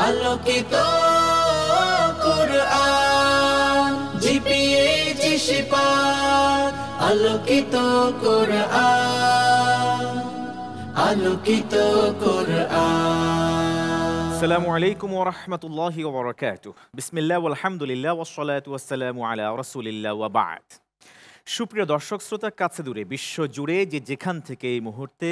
আলোকিত কোরআন জিপিএইচ শিপার আলোকিত কোরআন আলোকিত কোরআন। আসসালামু আলাইকুম ওয়া রাহমাতুল্লাহি ওয়া বারাকাতুহু। বিসমিল্লাহ ওয়াল হামদুলিল্লাহ ওয়াস সালাতু ওয়াস সালামু আলা রাসূলিল্লাহ ওয়া বা'দ। সুপ্রিয় দর্শক শ্রোতা, কাছে দূরে বিশ্ব জুড়ে যেখান থেকে এই মুহূর্তে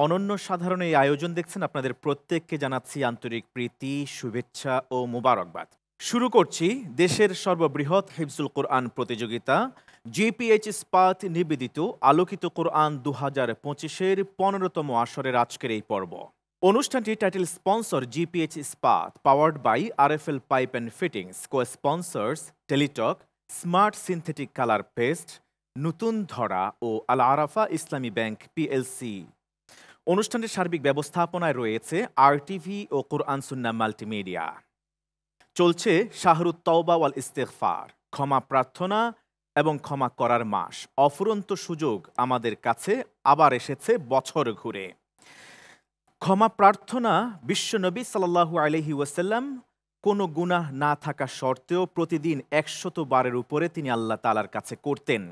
অনন্য সাধারণ এই আয়োজন দেখছেন, আপনাদের প্রত্যেককে জানাচ্ছি আন্তরিক প্রীতি, শুভেচ্ছা ও মোবারকবাদ। শুরু করছি দেশের সর্ববৃহৎ হিফজুল কোরআন প্রতিযোগিতা জিপিএইচ ইস্পাত নিবেদিত আলোকিত কোরআন 2025-এর 15তম আসরের আজকের এই পর্ব। অনুষ্ঠানটি title sponsor GPH Ispat, powered by RFL pipe and fittings, co sponsors Teletalk, smart synthetic colour paste, নতুন ধরা ও আল আরাফা ইসলামী ব্যাংক পিএলসি। অনুষ্ঠানটির সার্বিক ব্যবস্থাপনায় রয়েছে আরটিভি ও কোরআন সুন্নাহ মাল্টিমিডিয়া। চলছে শাহরুত তওবা ওয়াল ইস্তিগফার, ক্ষমা প্রার্থনা এবং ক্ষমা করার মাস। অফুরন্ত সুযোগ আমাদের কাছে আবার এসেছে বছর ঘুরে। ক্ষমা প্রার্থনা বিশ্বনবী সাল্লাল্লাহু আলাইহি ওয়াসাল্লাম কোনো গুনাহ না থাকা সত্ত্বেও প্রতিদিন 100 বারের উপরে তিনি আল্লাহ তাআলার কাছে করতেন।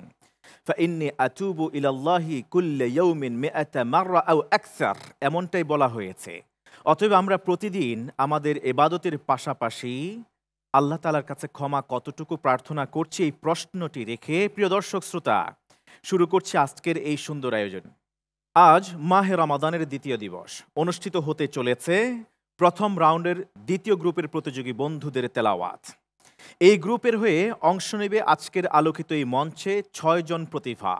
ফাইন্নী আতুবু ইলাল্লাহি কুল্লা ইয়াউমিন মিআতা মাররা আও আকসার, এমনটাই বলা হয়েছে। অতএব আমরা প্রতিদিন আমাদের ইবাদতের পাশাপাশি আল্লাহ তাআলার কাছে ক্ষমা কতটুকু প্রার্থনা করছি, এই প্রশ্নটি রেখে প্রিয় দর্শক শ্রোতা শুরু করছি আজকের এই সুন্দর আয়োজন। আজ মাহে রমাদানের দ্বিতীয় দিবস। অনুষ্ঠিত হতে চলেছে প্রথম রাউন্ডের দ্বিতীয় গ্রুপের প্রতিযোগী বন্ধুদের তেলাওয়াত। এই গ্রুপের হয়ে অংশ নেবে আজকের আলোকিত এই মঞ্চে 6 জন প্রতিভা।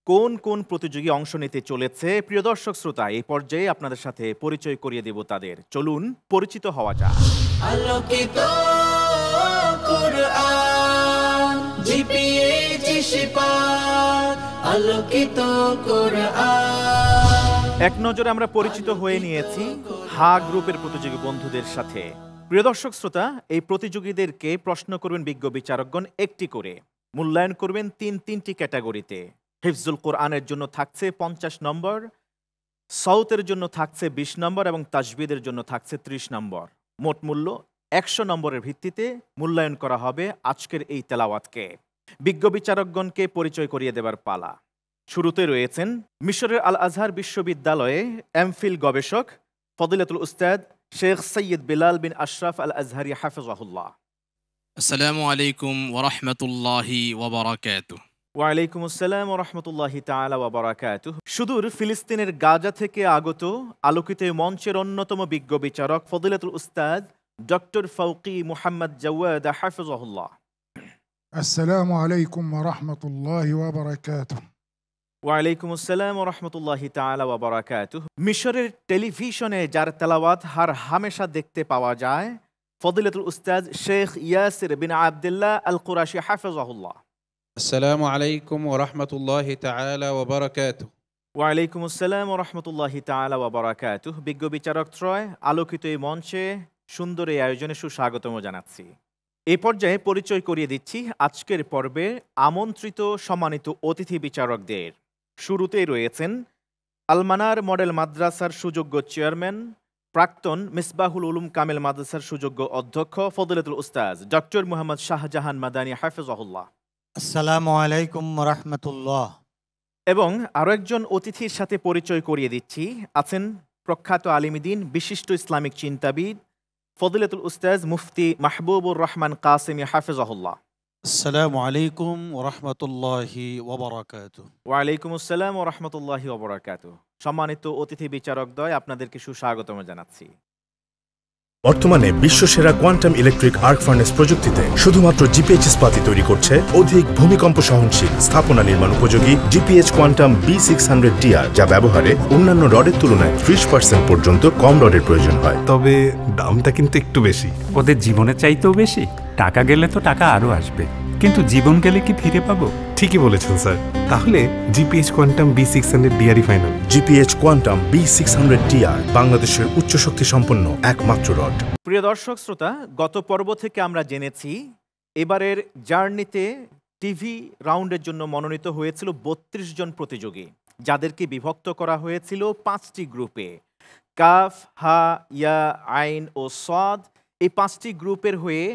কোন কোন প্রতিযোগী অংশ নিতে চলেছে প্রিয় দর্শক শ্রোতা, এই পর্যায়ে আপনাদের সাথে পরিচয় করিয়ে দেব তাদের। চলুন পরিচিত হওয়া যাক। আলোকিত কোরআন জিপিএইচ শিপার আলোকিত কোরআন। এক নজরে আমরা পরিচিত হয়ে নিয়েছি হা গ্রুপের প্রতিযোগী বন্ধুদের সাথে। প্রিয় দর্শক শ্রোতা, এই প্রতিযোগীদেরকে প্রশ্ন করবেন বিজ্ঞ বিচারকগণ একটি করে, মূল্যায়ন করবেন তিনটি ক্যাটাগরিতে। হিফজুল কোরআনের জন্য থাকছে 50 নম্বর, সাউতের জন্য থাকছে 20 নম্বর এবং তাজবিদের জন্য থাকছে 30 নম্বর। মোট মূল্য 100 নম্বরের ভিত্তিতে মূল্যায়ন করা হবে আজকের এই তেলাওয়াতকে। বিজ্ঞ বিচারকগণকে পরিচয় করিয়ে দেবার পালা। শুরুতে রয়েছেন মিশরের আল আজহার বিশ্ববিদ্যালয়ে এমফিল গবেষক ফদিলাতুল উস্তাদ শেখ সৈয়দ বিলাল বিন আশরাফ আল আজহারি হাফিজাহুল্লাহ। আসসালামু আলাইকুম ওয়া রাহমাতুল্লাহি ওয়া বারাকাতুহু। ওয়ালাইকুম আসসালাম ওয়া রাহমাতুল্লাহি তাআলা ওয়া বারাকাতুহু। সুদূর ফিলিস্তিনের গাজা থেকে আগত আলোকিত মঞ্চের অন্যতম বিজ্ঞ বিচারক ফদিলাতুল উস্তাদ ডক্টর ফাউকি মুহাম্মদ জাওয়াদ হাফিজাহুল্লাহ। আসসালামু আলাইকুম ওয়া রাহমাতুল্লাহি ওয়া বারাকাতুহু। ওয়ালাইকুম আসসালাম ওয়া রাহমাতুল্লাহি তাআলা ওয়া বারাকাতুহু। মিশরের টেলিভিশনে যার তেলাওয়াত হার হামেশা দেখতে পাওয়া যায়, ফদিলাতুল উস্তাদ শেখ ইয়াসির বিন আব্দুল্লাহ আল কুরাশি হাফিজাহুল্লাহ। আসসালামু আলাইকুম ওয়া রাহমাতুল্লাহি তাআলা ওয়া বারাকাতুহু। ওয়ালাইকুম আসসালাম ওয়া রাহমাতুল্লাহি তাআলা ওয়া বারাকাতুহু। বিজ্ঞ বিচারক ত্রয় আলোকিত এই মঞ্চে সুন্দর এই আয়োজনে সুস্বাগতম জানাচ্ছি। এই পর্যায়ে পরিচয় করিয়ে দিচ্ছি আজকের পর্বে আমন্ত্রিত সম্মানিত অতিথি বিচারকদের। শুরুতেই রয়েছেন আলমানার মডেল মাদ্রাসার সুযোগ্য চেয়ারম্যান, প্রাক্তন মিসবাহুল উলুম কামেল মাদ্রাসার সুযোগ্য অধ্যক্ষ ফদিলাতুল উস্তাদ ডক্টর মুহাম্মদ শাহজাহান মাদানী হাফিজাহুল্লাহ। আসসালামু আলাইকুম ওয়া রাহমাতুল্লাহ। এবং আরও একজন অতিথির সাথে পরিচয় করিয়ে দিচ্ছি, আছেন প্রখ্যাত আলিমদ্বীন, বিশিষ্ট ইসলামিক চিন্তাবিদ ফদিলাতুল উস্তাদ মুফতি মাহবুবুর রহমান কাসেমি হাফিজাহুল্লাহ। আসসালামু আলাইকুম ওয়া রাহমাতুল্লাহি ওয়া বারাকাতুহু। ওয়ালাইকুম আসসালাম ওয়া রাহমাতুল্লাহি ওয়া বারাকাতুহু। সম্মানিত অতিথি বিচারকদ্বয়, আপনাদেরকে সুস্বাগতম জানাচ্ছি। বর্তমানে বিশ্বসেরা কোয়ান্টাম ইলেকট্রিক আর্ক ফার্নেস প্রযুক্তিতে শুধুমাত্র জিপিএইচ ইস্পাতই তৈরি করছে অধিক ভূমিকম্প সহনশীল স্থাপনা নির্মাণ উপযোগী জিপিএইচ কোয়ান্টাম B600TR, যা ব্যবহারে অন্যান্য রডের তুলনায় 30% পর্যন্ত কম রডের প্রয়োজন হয়। তবে দামটা কিন্তু একটু বেশি। ওদের জীবনের চাইতেও বেশি। টাকা গেলে তো টাকা আরও আসবে, কিন্তু জীবন গেলে কি ফিরে পাবো? ঠিকই বলেছেন স্যার। তাহলে GPH quantum B600DR final. GPH quantum B600TR বাংলাদেশের উচ্চ শক্তি সম্পন্ন একমাত্র রড। প্রিয় দর্শক শ্রোতা, গত পর্ব থেকে আমরা জেনেছি এবারের জার্নিতে টিভি রাউন্ডের জন্য মনোনীত হয়েছিল 32 জন প্রতিযোগী, যাদেরকে বিভক্ত করা হয়েছিল 5টি গ্রুপে। কাফ, হা, ইয়া, আইন ও সদ, এই 5টি গ্রুপের হয়ে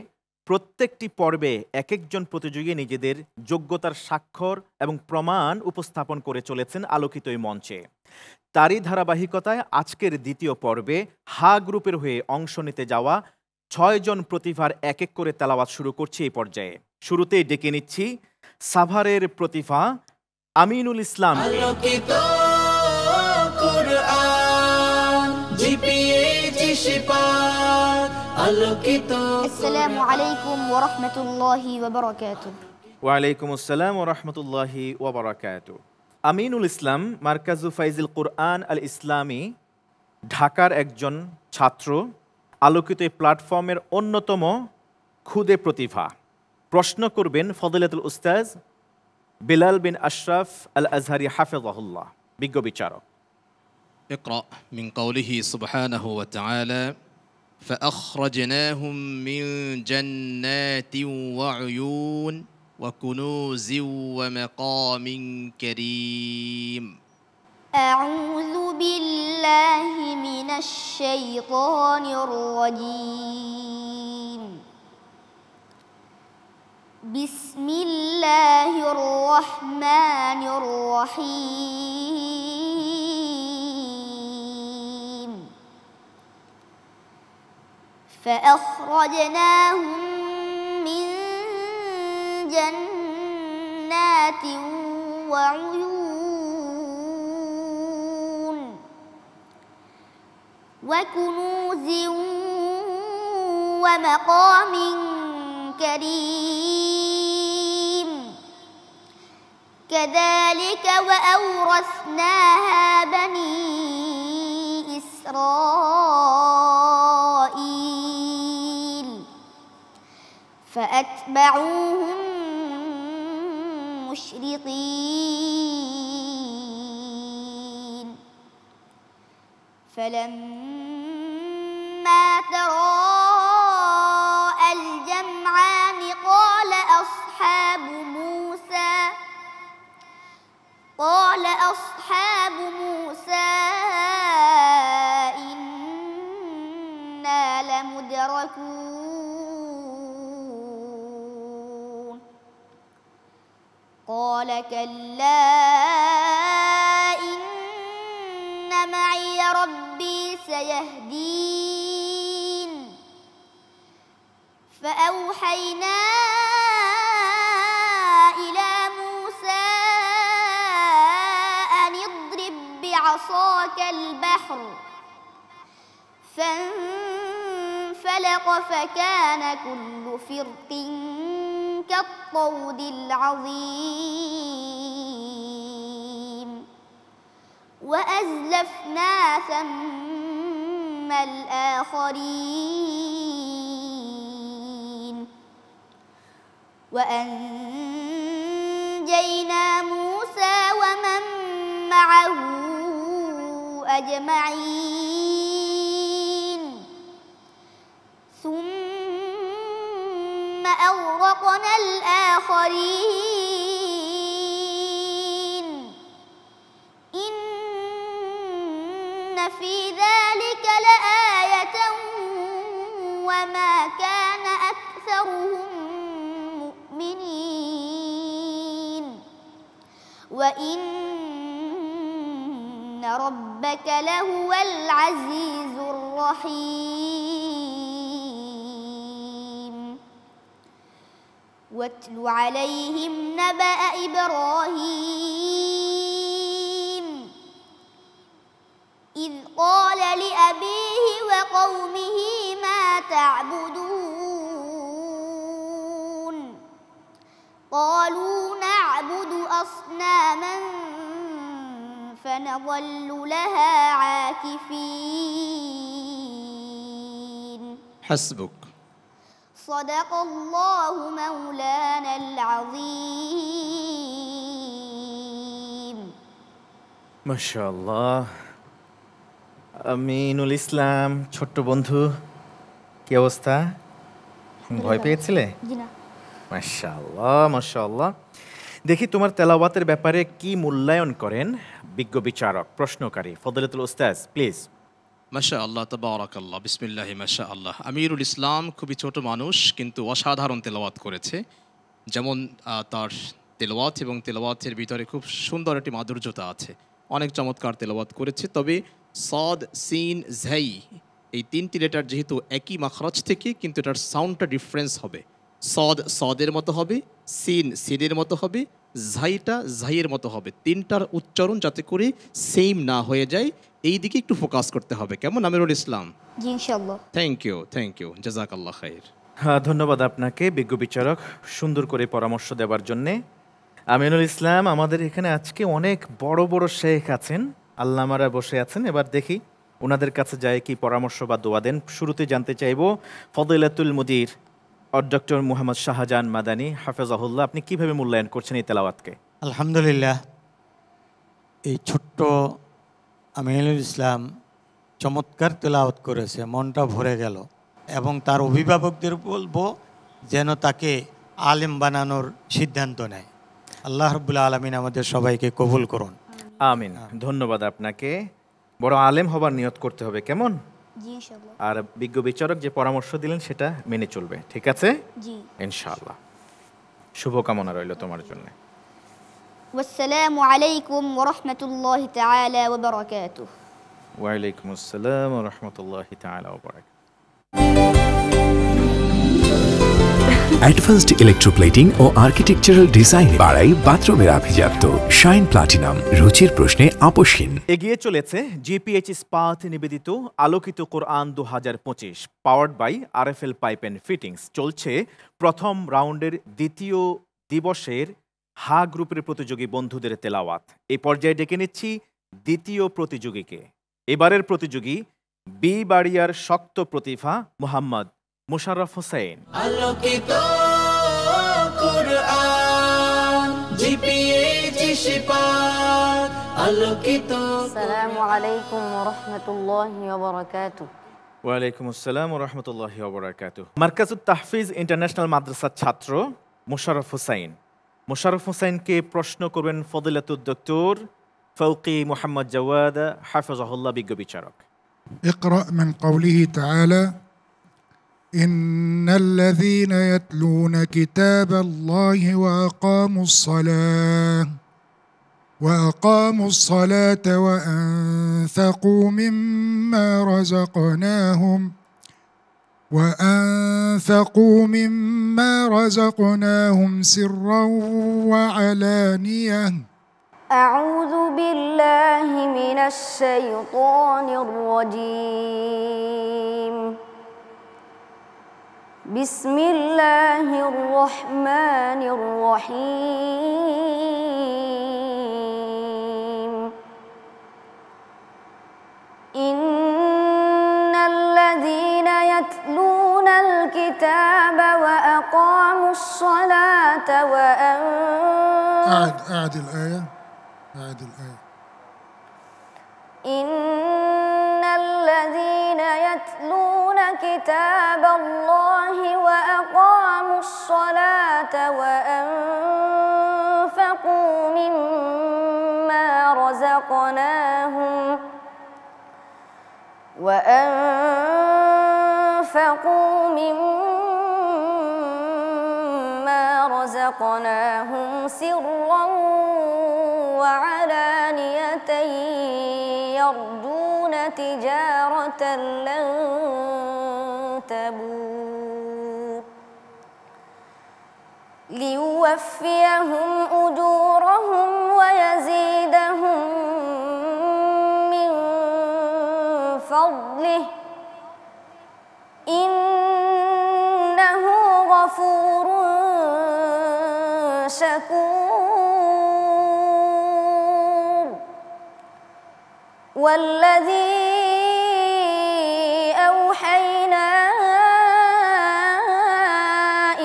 প্রত্যেকটি পর্বে এক একজন প্রতিযোগী নিজেদের যোগ্যতার স্বাক্ষর এবং প্রমাণ উপস্থাপন করে চলেছেন আলোকিত এই মঞ্চে। তারই ধারাবাহিকতায় আজকের দ্বিতীয় পর্বে হা গ্রুপের হয়ে অংশ নিতে যাওয়া 6 জন প্রতিভার এক এক করে তেলাওয়াত শুরু করছি এই পর্যায়ে। শুরুতেই ডেকে নিচ্ছি সাভারের প্রতিভা আমিনুল ইসলাম। আলোকিত কুরআন জিপিএইচ শিফাত আলোকিত। আসসালামু আলাইকুম ওয়া রাহমাতুল্লাহি ওয়া বারাকাতুহু। ওয়ালাইকুম আসসালাম ওয়া রাহমাতুল্লাহি ওয়া বারাকাতুহু। আমিনুল ইসলাম মার্কাজু ফাইজুল কুরআন আল ইসলামী ঢাকার একজন ছাত্র, আলোকিত এই প্ল্যাটফর্মের অন্যতম ক্ষুদে প্রতিভা। প্রশ্ন করবেন ফজিলাতুল উস্তাজ বিলাল বিন আশরাফ আল আজহারি হাফিজাহুল্লাহ, বিজ্ঞ বিচারক। اقرأ من قوله سبحانه وتعالى فأخرجناهم من جنات وعيون وكنوز ومقام كريم. أعوذ بالله من الشيطان الرجيم. بسم الله الرحمن الرحيم. فأخرجناهم من جنات وعيون وكنوز ومقام كريم. كذلك وأورثناها بني إسرائيل فأتبعوهم مشرقين. فلما تراءى الجمعان قال أصحاب موسى إنا لمدركون. قال كلا إن معي ربي سيهدين. فأوحينا إلى موسى أن اضرب بعصاك البحر فانفلق فكان كل فرق كالطود العظيم. وأزلفنا ثم الآخرين وأنجينا موسى ومن معه أجمعين. ثم أغرقنا الآخرين. إن في ذلك لآية وما كان أكثرهم مؤمنين وإن ربك لهو العزيز الرحيم. واتل عليهم نبأ إبراهيم إذ قال لأبيه وقومه ما تعبدون. قالوا نعبد أصناما فنظل لها عاكفين. حسبك. صدق الله مولانا العظيم. মাশাআল্লাহ। আমিনুল ইসলাম ছোট্ট বন্ধু, কি অবস্থা? ভয় পেয়েছিলে? জি না। মাশাআল্লাহ মাশাআল্লাহ। দেখি তোমার তেলাওয়াতের ব্যাপারে কি মূল্যায়ন করেন বিজ্ঞ বিচারক প্রশ্নকারী ফজিলাতুল উস্তাজ, প্লিজ। মাশা আল্লাহ তাবারাকাল্লাহ বিসমিল্লাহি মাশা আল্লাহ। আমিরুল ইসলাম খুবই ছোট মানুষ কিন্তু অসাধারণ তেলাওয়াত করেছে। যেমন তার তেলাওয়াত এবং তেলাওয়াতের ভিতরে খুব সুন্দর একটি মাধুর্যতা আছে, অনেক চমৎকার তেলাওয়াত করেছে। তবে সদ সিন ঝাই এই তিনটি লেটার যেহেতু একই মাখরাজ থেকে, কিন্তু এটার সাউন্ডটা ডিফারেন্স হবে। সদ সদের মতো হবে, সিন সিনের মতো হবে, ঝাইটা ঝাইয়ের মতো হবে। তিনটার উচ্চারণ যাতে করে সেম না হয়ে যায় এই দিকে একটু ফোকাস করতে হবে। কেমন আমিরুল ইসলাম? জি ইনশাআল্লাহ। থ্যাংক ইউ জাযাকাল্লাহ খাইর। হ্যাঁ, ধন্যবাদ আপনাকে বিজ্ঞ বিচারক সুন্দর করে পরামর্শ দেওয়ার জন্যে। আমিনুল ইসলাম, আমাদের এখানে আজকে অনেক বড় বড় শেখ আছেন, আল্লামারা বসে আছেন। এবার দেখি ওনাদের কাছে যায় কি পরামর্শ বা দোয়া দেন। শুরুতে জানতে চাইব ফদিলাতুল মুদির ডক্টর মুহাম্মদ শাহজাহান মাদানী হাফেজাহুল্লাহ, আপনি কিভাবে মূল্যায়ন করছেন এই তেলাওয়াতকে? আলহামদুলিল্লাহ, এই ছোট্ট আমিনুল ইসলাম চমৎকার তেলাওয়াত করেছে, মনটা ভরে গেল। এবং তার অভিভাবকদের বলবো যেন তাকে আলেম বানানোর সিদ্ধান্ত নেয়। আল্লাহ রাব্বুল আলামিন আমাদের সবাইকে কবুল করুন। আমিন। ধন্যবাদ আপনাকে। বড় আলেম হবার নিয়ত করতে হবে, কেমন? জি ইনশাআল্লাহ। আর বিজ্ঞ বিচারক যে পরামর্শ দিলেন সেটা মেনে চলবে, ঠিক আছে? জি ইনশাআল্লাহ। শুভকামনা রইল তোমার জন্য। ওয়াসসালামু আলাইকুম ওয়া রাহমাতুল্লাহি তাআলা ওয়া বারাকাতুহু। ওয়া আলাইকুম আসসালাম ওয়া রাহমাতুল্লাহি তাআলা ওয়া বারাকাতুহু। অ্যাডভান্সড ইলেকট্রোপ্লেটিং ও আর্কিটেকচারাল ডিজাইন বাড়াই বাথরুমের আভিজাত্য। শাইন প্লাটিনাম, রুচির প্রশ্নে আপোষহীন। এগিয়ে চলেছে জিপিএইচ ইস্পাত নিবেদিত আলোকিত কোরআন 2025, powered by RFL pipe and fittings. চলছে প্রথম রাউন্ডের দ্বিতীয় দিবসের হা গ্রুপের প্রতিযোগী বন্ধুদের তেলাওয়াত। এই পর্যায়ে ডেকে নিচ্ছি দ্বিতীয় প্রতিযোগীকে। এবারের প্রতিযোগী বি বাড়িয়ার শক্ত প্রতিভা মোহাম্মদ মোশাররফ হোসেন। আলোকিত কুরআন জিপিএইচ ইস্পাত আলোকিত। আসসালামু আলাইকুম ওয়া রাহমাতুল্লাহি ওয়া বারাকাতুহু। ওয়ালাইকুম আসসালাম ওয়া রাহমাতুল্লাহি ওয়া বারাকাতুহু। মার্কাজুত তাহফিজ ইন্টারন্যাশনাল মাদ্রাসার ছাত্র মোশাররফ হোসেন। মোশাররফ হোসেনকে প্রশ্ন করবেন ফদিলাতুদ ডক্টর ফৌকি মোহাম্মদ জাওয়াদ হাফিজাহুল্লাহ, বিজ্ঞ বিচারক। اقرأ من قوله تعالى إن الذين يتلون كتاب الله وأقاموا الصلاة وأنفقوا مما رزقناهم سرا وعلانية. أعوذ بالله من الشيطان الرجيم. بسم الله الرحمن الرحيم. إن الذين يتلون الكتاب وأقاموا الصلاة أعد الآية. إن الذين يتلون كتاب الله وأقاموا الصلاة وأنفقوا مما رزقناهم سرا وعلانية يرجون تجارة لن تبور ليوفيهم أجورهم ويزيدهم من فضله إنه غفور شكور. والذي أوحينا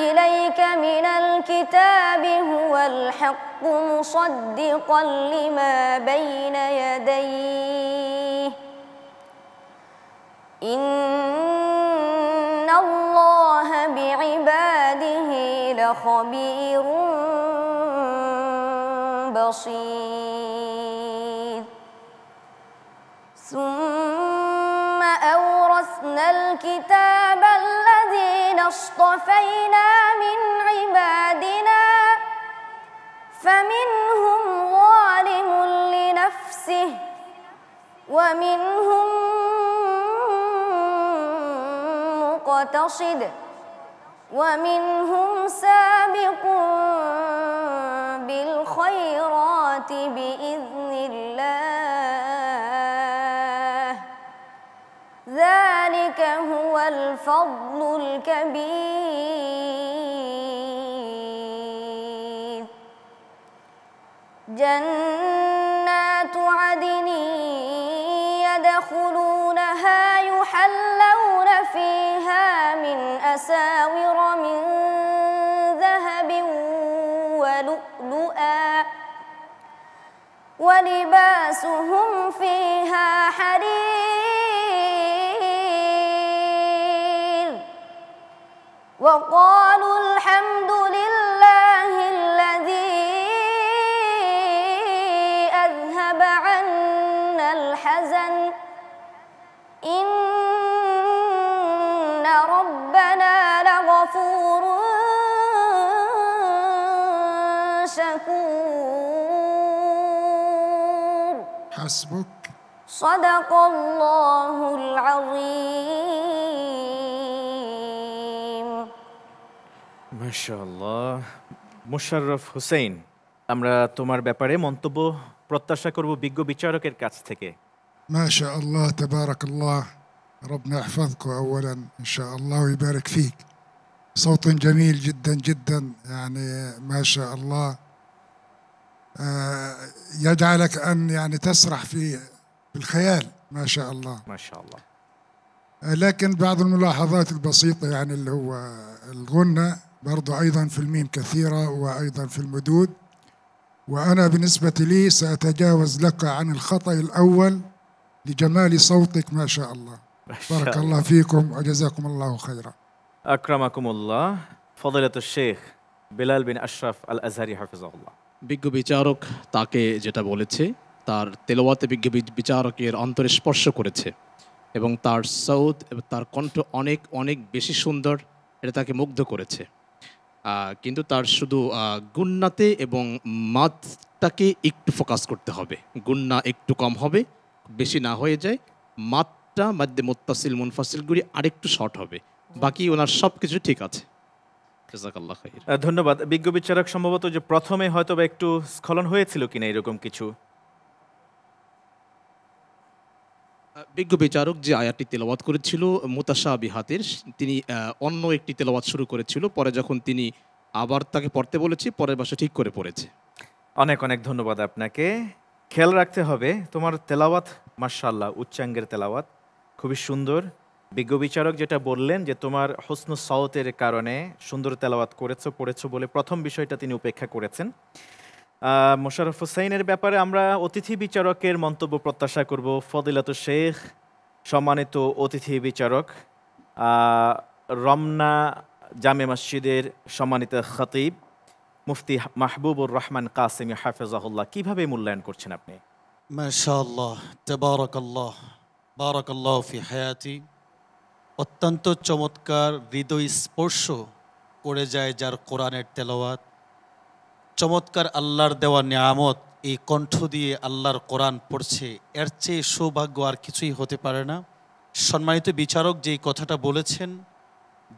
إليك من الكتاب هو الحق مصدقا لما بين يديه إن الله بعباده لخبير بصير. ثم وأورثنا الكتاب الذين اصطفينا من عبادنا فمنهم ظالم لنفسه ومنهم مقتصد ومنهم سابق بالخيرات بإذن الله ذلك هو الفضل الكبير جنات عدن يدخلونها يحلون فيها من أساور من ذهب ولؤلؤا ولباسهم فيها حرير وقالوا الحمد لله الذي أذهب عنا الحزن إن ربنا لغفور شكور حسبك صدق الله العظيم মাশাআল্লাহ। মোশাররফ হোসেন, আমরা তোমার ব্যাপারে মন্তব্য প্রত্যাশা করব বিজ্ঞ বিচারকের কাছ থেকে। ما شاء الله تبارك الله، ربنا يحفظكم أولا إن شاء الله ويبارك فيك. صوت جميل جدا جدا، يعني ما شاء الله يجعلك أن يعني تسرح في الخيال ما شاء الله ما شاء الله. لكن بعض الملاحظات البسيطة يعني اللي هو الغنة برضو أيضا في الميم كثيرة وأيضا في المدود، وأنا بالنسبة لي سأتجاوز لك عن الخطأ الأول لجمال صوتك ما شاء الله. بارك الله فيكم وجزاكم الله خيرا. আকরামাকুমুল্লাহ। ফজিলাতুশ শেখ বেলাল বিন আশরাফ আল আজহারি হাফিজাহুল্লাহ। বিজ্ঞ বিচারক তাকে যেটা বলেছে, তার তেলাওয়াতে বিজ্ঞ বিচারকের অন্তরে স্পর্শ করেছে এবং তার সৌত এবং তার কণ্ঠ অনেক অনেক বেশি সুন্দর, এটা তাকে মুগ্ধ করেছে। কিন্তু তার শুধু গুন্নাতে এবং মাতটাকে একটু ফোকাস করতে হবে। গুন্না একটু কম হবে, বেশি না হয়ে যায়। মাতটা মাদ্দে মুত্তাসিল মুনফাসিলগুলি আরেকটু শর্ট হবে, বাকি ওনার সব কিছু ঠিক আছে। জাযাকাল্লাহ খাইর। ধন্যবাদ। বিজ্ঞ বিচারক সম্ভবত যে প্রথমে হয়তো বা একটু স্খলন হয়েছিল কিনা এরকম কিছু। বিজ্ঞ বিচারক যে আয়াতটি তেলাওয়াত করেছিল মুতাশাবিহাতের, তিনি অন্য একটি তেলাওয়াত শুরু করেছিল, পরে যখন তিনি আবার তাকে পড়তে বলেছি পরের বাসা ঠিক করে পড়েছে। অনেক অনেক ধন্যবাদ আপনাকে। খেয়াল রাখতে হবে তোমার তেলাওয়াত মাশাআল্লাহ উচ্চাঙ্গের তেলাওয়াত খুবই সুন্দর। বিজ্ঞ বিচারক যেটা বললেন যে তোমার হুসনু সাওতের কারণে সুন্দর তেলাওয়াত পড়েছো বলে প্রথম বিষয়টা তিনি উপেক্ষা করেছেন। মোশাররফ হোসেনের ব্যাপারে আমরা অতিথি বিচারকের মন্তব্য প্রত্যাশা করব। ফজিলাতুশ শেখ, সম্মানিত অতিথি বিচারক, রমনা জামে মসজিদের সম্মানিত খতিব মুফতি মাহবুবুর রহমান কাসেমি হাফিজাহুল্লাহ, কিভাবে মূল্যায়ন করছেন আপনি? মাশাআল্লাহ, তাবারাকাল্লাহ, বারাকাল্লাহু ফি হায়াতি। অত্যন্ত চমৎকার, হৃদয় স্পর্শ করে যায় যার কোরআনের তেলাওয়াত। চমৎকার আল্লাহর দেওয়া নিয়ামত, এই কণ্ঠ দিয়ে আল্লাহর কোরআন পড়ছে, এর চেয়ে সৌভাগ্য আর কিছুই হতে পারে না। সম্মানিত বিচারক যেই কথাটা বলেছেন,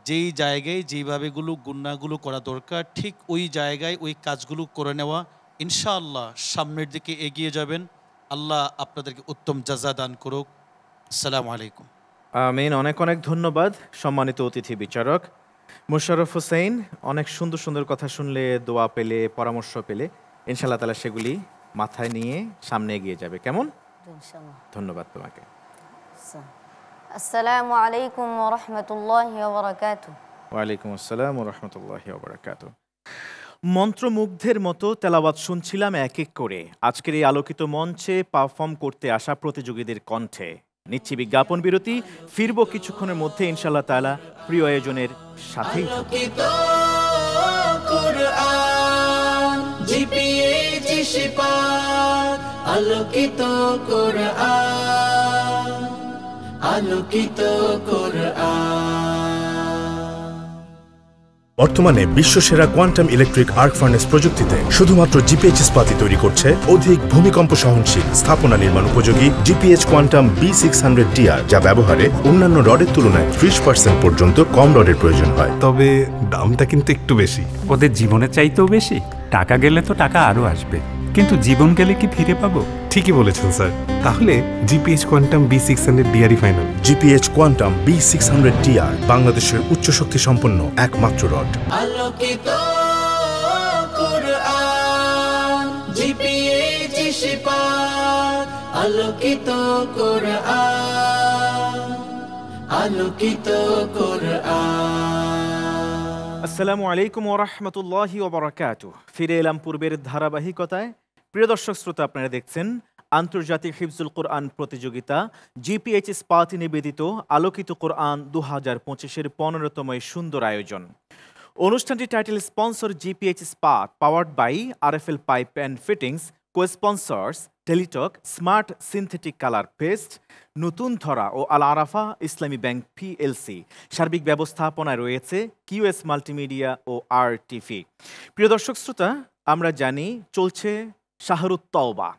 যেই জায়গায় যেইভাবেগুলো গুন্নাগুলো করা দরকার ঠিক ওই জায়গায় ওই কাজগুলো করে নেওয়া, ইনশাআল্লাহ সামনের দিকে এগিয়ে যাবেন। আল্লাহ আপনাদেরকে উত্তম জাযা দান করুক। আসসালামু আলাইকুম। আমিন। অনেক অনেক ধন্যবাদ সম্মানিত অতিথি বিচারক মোশাররফ হোসেন। অনেক সুন্দর সুন্দর কথা শুনলে, দোয়া পেলে, পরামর্শ পেলে, ইনশাআল্লাহ তাআলা সেগুলি মাথায় নিয়ে সামনে এগিয়ে যাবে। কেমন? ইনশাআল্লাহ। ধন্যবাদ তোমাকে। আসসালামু আলাইকুম ওয়া রাহমাতুল্লাহি ওয়া বারাকাতুহু। ওয়া আলাইকুম আসসালাম ওয়া রাহমাতুল্লাহি ওয়া বারাকাতুহু। মন্ত্রমুগ্ধের মতো তেলাওয়াত শুনছিলাম এক এক করে আজকের এই আলোকিত মঞ্চে পারফর্ম করতে আসা প্রতিযোগীদের কণ্ঠে। নিচ্ছি বিজ্ঞাপন বিরতি, ফিরবো কিছুক্ষণের মধ্যে ইনশাআল্লাহ তাআলা প্রিয় আয়োজনের সাথেই। আলোকিত কোরআন জিপিএইচ শিফা, আলোকিত কোরআন আলোকিত কোরআন। বর্তমানে বিশ্বসেরা কোয়ান্টাম ইলেকট্রিক আর্ক ফার্নেস প্রযুক্তিতে শুধুমাত্র জিপিএইচ ইস্পাতই তৈরি করছে অধিক ভূমিকম্প সহনশীল স্থাপনা নির্মাণ উপযোগী জিপিএইচ কোয়ান্টাম B600TR, যা ব্যবহারে অন্যান্য রডের তুলনায় 30% পর্যন্ত কম রডের প্রয়োজন হয়। তবে দামটা কিন্তু একটু বেশি। ওদের জীবনের চাইতেও বেশি। টাকা গেলে তো টাকা আরও আসবে, কিন্তু জীবন গেলে কি ফিরে পাবো? ঠিকই বলেছেন স্যার। তাহলে GPH quantum B600DR final. GPH quantum B600TR বাংলাদেশের উচ্চ শক্তি সম্পন্ন একমাত্র রড। আলোকিত কোরআন, জিপিএইচ ইস্পাত, আলোকিত কোরআন, আলোকিত কোরআন। আসসালামু আলাইকুম ওয়া রাহমাতুল্লাহি ওয়া বারাকাতুহু। ফিরে এলাম পূর্বের ধারাবাহিকতায়। প্রিয় দর্শক শ্রোতা, আপনারা দেখছেন আন্তর্জাতিক হিফজুল কোরআন প্রতিযোগিতা জিপিএইচ ইস্পাত নিবেদিত আলোকিত কোরআন 2025-এর 15তম এই সুন্দর আয়োজন। অনুষ্ঠানটি title sponsor GPH Ispat, powered by RFL pipe and fittings, co sponsors Teletalk, smart synthetic colour paste, নতুন ধরা ও আল আরাফা ইসলামী ব্যাংক পিএলসি। সার্বিক ব্যবস্থাপনায় রয়েছে কিউএস মাল্টিমিডিয়া ও RTV। প্রিয় দর্শক শ্রোতা, আমরা জানি চলছে শাহরুত তওবা,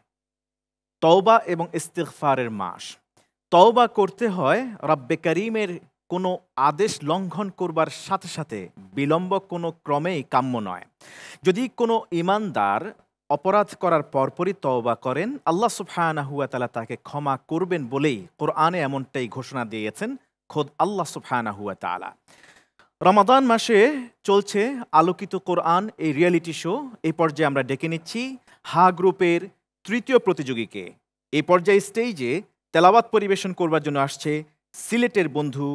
তওবা এবং ইস্তিগফারের মাস। তওবা করতে হয় রব্বে করিমের কোনো আদেশ লঙ্ঘন করবার সাথে সাথে বিলম্ব কোনো ক্রমেই কাম্য নয়। যদি কোনো ঈমানদার অপরাধ করার পরপরই তওবা করেন, আল্লাহ সুবহানাহু ওয়া তাআলা তাকে ক্ষমা করবেন বলেই কোরআনে এমনটাই ঘোষণা দিয়েছেন খোদ আল্লাহ সুবহানাহু ওয়া তাআলা। রমাদান মাসে চলছে আলোকিত কোরআন এই রিয়েলিটি শো। এই পর্যায়ে আমরা ডেকে নিচ্ছি হা গ্রুপের তৃতীয় প্রতিযোগীকে। এই পর্যায়ে স্টেজে তেলাওয়াত পরিবেশন করবার জন্য আসছে সিলেটের বন্ধু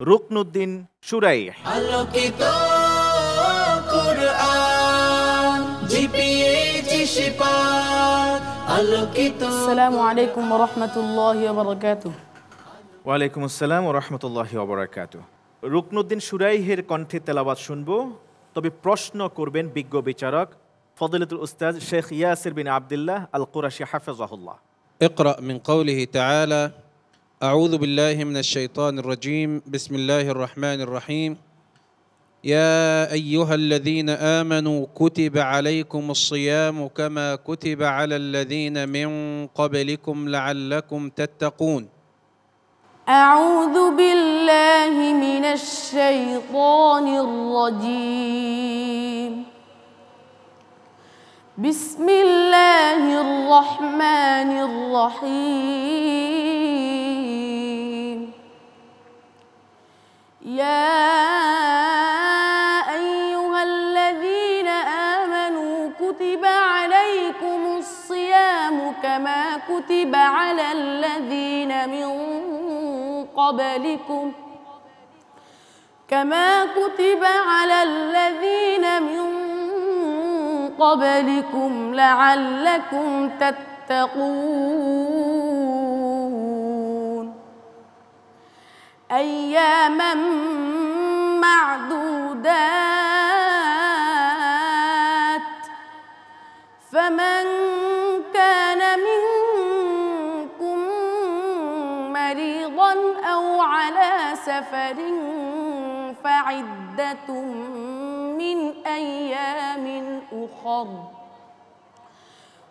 রুকনুদ্দিন সুরাইহ। আলোকিত কোরআন, জিপিএইচ ইস্পাত, আলোকিত। আসসালামু আলাইকুম ওয়া রাহমাতুল্লাহি ওয়া বারাকাতুহু। ওয়ালাইকুম আসসালাম ওয়া রাহমাতুল্লাহি ওয়া বারাকাতুহু। রুকনুদ্দিন সুরাইহের কণ্ঠে তেলাওয়াত শুনব, তবে প্রশ্ন করবেন বিজ্ঞ বিচারক ফজিলাতুল উস্তাদ শেখ ইয়াসির বিন আব্দুল্লাহ আল কুরাশি হাফিজাহুল্লাহ। اقرأ من قوله تعالى: أعوذ بالله من الشيطان الرجيم، بسم الله الرحمن الرحيم. يا أيها الذين آمنوا كتب عليكم الصيام كما كتب على الذين من قبلكم لعلكم تتقون. أعوذ بالله من الشيطان الرجيم. بسم الله الرحمن الرحيم. يا أيها الذين آمنوا كتب عليكم الصيام كما كتب على الذين من قبلكم لعلكم تتقون. أياما معدودات، فمن كان منكم مريضا أو على سفر فعدة من أيام أخر،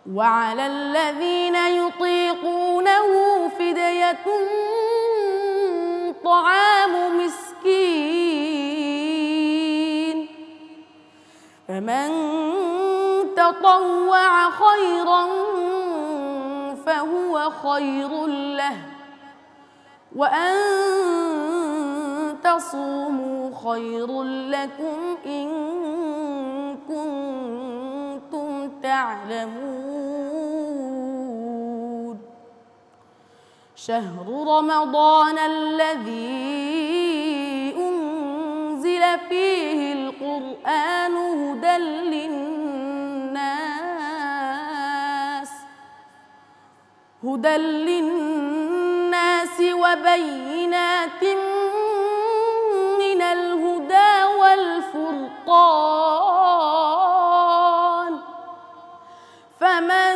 وعلى الذين يطيقونه فدية طعام مسكين، فمن تطوع خيرا فهو خير له، وأن تصوموا خير لكم إن كنتم تعلمون. شهر رمضان الذي أنزل فيه القرآن هدى للناس وبينات من الهدى والفرقان، فمن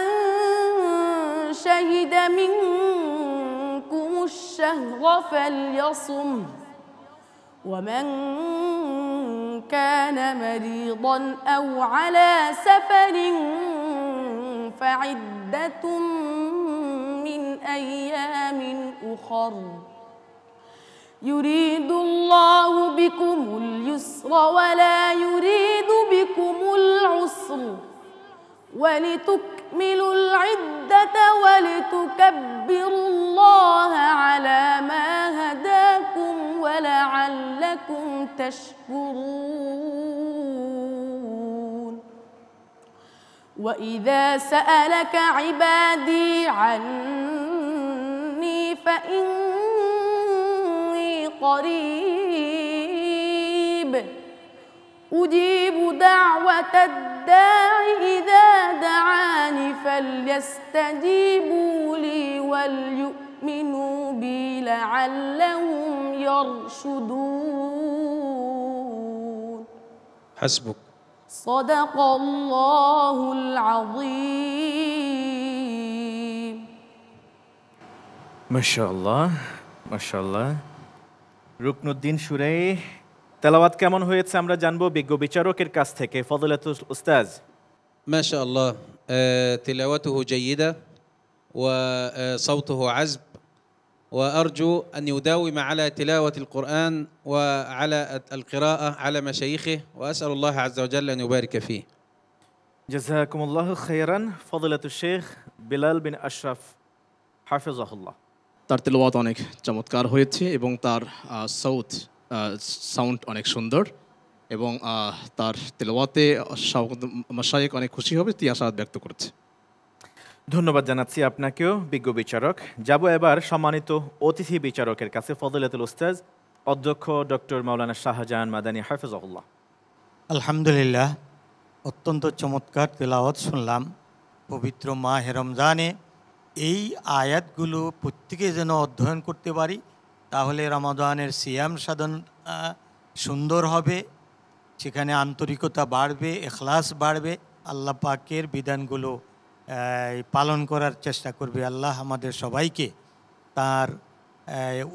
شهد منكم الشهر الشهر فليصم ومن كان مريضا أو على سفر فعدة من أيام أخر يريد الله بكم اليسر ولا يريد بكم العسر ولتكملوا العدة ولتكبروا الله على ما هداكم ولعلكم تشكرون وإذا سألك عبادي عني فإني قريب أجيب دعوة الداع إذا دعاني فليستجيبوا لي وليؤمنوا بي لعلهم يرشدون حسبك صدق الله العظيم মাশাআল্লাহ মাশাআল্লাহ। রুকনুদ্দিন সুরে তেলাওয়াত কেমন হয়েছে আমরা জানবো বিজ্ঞ বিচারকের কাছ থেকে। ফজিলাতুল উস্তাজ। ما شاء الله تلاوته جيدة وصوته عذب وأرجو أن يداوم على تلاوة القرآن وعلى القراءة على مشايخه وأسأل الله عز وجل أن يبارك فيه জাযাকুমুল্লাহু খাইরান। ফজিলাতুল শেখ বিলাল বিন আশরাফ হাফিজাহুল্লাহ। তার তেলাওয়াত অনেক চমৎকার হয়েছে এবং তার সাউন্ড অনেক সুন্দর এবং তার তেলাওয়াতে মাশায়েখ অনেক খুশি হবে তি আশাবাদ ব্যক্ত করেছে। ধন্যবাদ জানাচ্ছি আপনাকেও বিজ্ঞ বিচারক। যাব এবার সম্মানিত অতিথি বিচারকের কাছে। ফজিলাতুল উস্তাজ অধ্যক্ষ ডক্টর মাওলানা শাহজাহান মাদানী হাফিজাহুল্লাহ। আলহামদুলিল্লাহ, অত্যন্ত চমৎকার তেলাওয়াত শুনলাম। পবিত্র মাহে রমজানে এই আয়াতগুলো প্রত্যেকে যেন অধ্যয়ন করতে পারি, তাহলে রমাদানের সিয়াম সাধন সুন্দর হবে, সেখানে আন্তরিকতা বাড়বে, এখলাস বাড়বে, আল্লাহ পাকের বিধানগুলো পালন করার চেষ্টা করবে। আল্লাহ আমাদের সবাইকে তার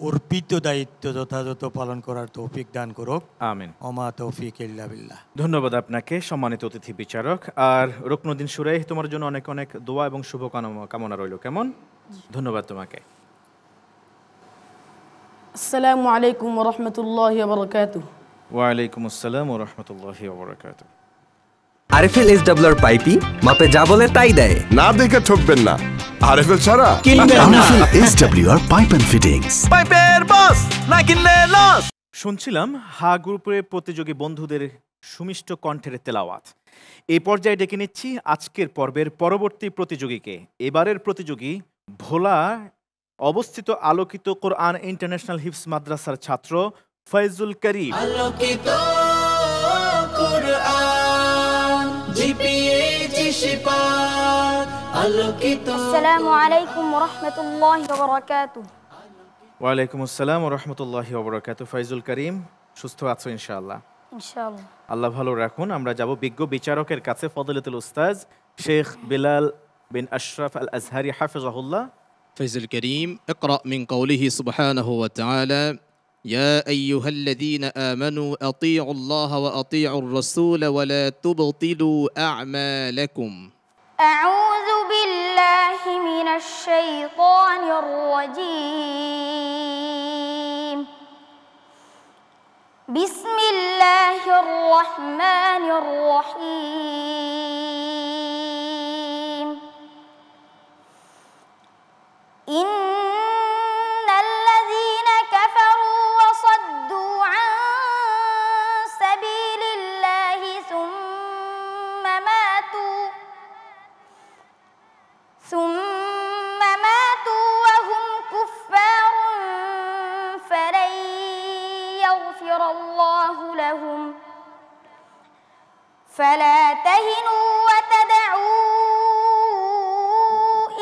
অর্পিত দায়িত্ব যথাযথ পালন করার তৌফিক দান করুক। আমিন। ওমা তৌফিক ইল্লা বিল্লাহ। ধন্যবাদ আপনাকে সম্মানিত অতিথি বিচারক। আর রুকনুদ্দিন সুরাইহ, তোমার জন্য অনেক অনেক দোয়া এবং শুভকামনা রইল। কেমন? ধন্যবাদ তোমাকে। আসসালামু আলাইকুম ওয়া রাহমাতুল্লাহি ওয়া বারাকাতুহু। ওয়া আলাইকুম আসসালাম ওয়া রাহমাতুল্লাহি ওয়া বারাকাতুহু। আরএফএল এসডব্লিউআর পাইপি মাপে যা বলে তাই দেয়, না দেখে ঠকবেন না। আরএফএল ছাড়া কিনবেন না। RFL SWR pipe and fittings, পাইপের বস, না কিনলে লস। শুনছিলাম হা গ্রুপের প্রতিযোগী বন্ধুদের সুমিষ্ট কণ্ঠের তেলাওয়াত। এই পর্যায়ে ডেকে নিচ্ছি আজকের পর্বের পরবর্তী প্রতিযোগীকে। এবারের প্রতিযোগী ভোলা অবস্থিত আলোকিত কোরআন ইন্টারন্যাশনাল হিফজ মাদ্রাসার ছাত্র ফয়জুল করিম। আলোকিত কোরআন জিপিএইচ শিফাত আলোকিত। আসসালামু আলাইকুম ওয়া রাহমাতুল্লাহি ওয়া বারাকাতুহু। ওয়া আলাইকুম আসসালাম ওয়া রাহমাতুল্লাহি ওয়া বারাকাতুহু। ফয়জুল করিম, সুস্থ আছো ইনশাআল্লাহ? ইনশাআল্লাহ। আল্লাহ ভালো রাখুন। আমরা যাব বিজ্ঞ বিচারকের কাছে। ফজিলাতুল উস্তাজ শেখ বিলাল বিন আশরাফ আল আজহারি হাফিজাহুল্লাহ। فيز الكريم اقرأ من قوله سبحانه وتعالى يا أيها الذين آمنوا أطيعوا الله وأطيعوا الرسول ولا تبطلوا أعمالكم. أعوذ بالله من الشيطان الرجيم. بسم الله الرحمن الرحيم. إن الذين كفروا وصدوا عن سبيل الله ثم ماتوا وهم كفار فلن يغفر الله لهم فلا تهنوا وتدعوا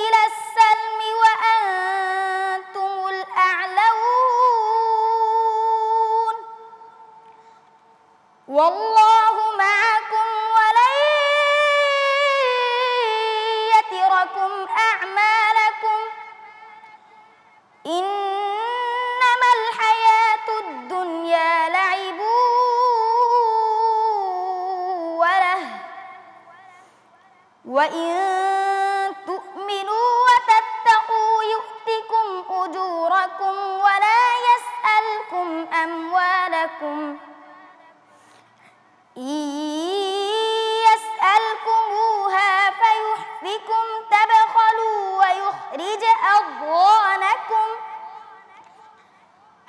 إلى السلم وأنتم الأعلون والله معكم ولن يتركم أعمالكم إن وإن تؤمنوا وتتقوا يؤتكم أجوركم ولا يسألكم أموالكم إن يسألكموها فيحفكم تبخلوا ويخرج أضغانكم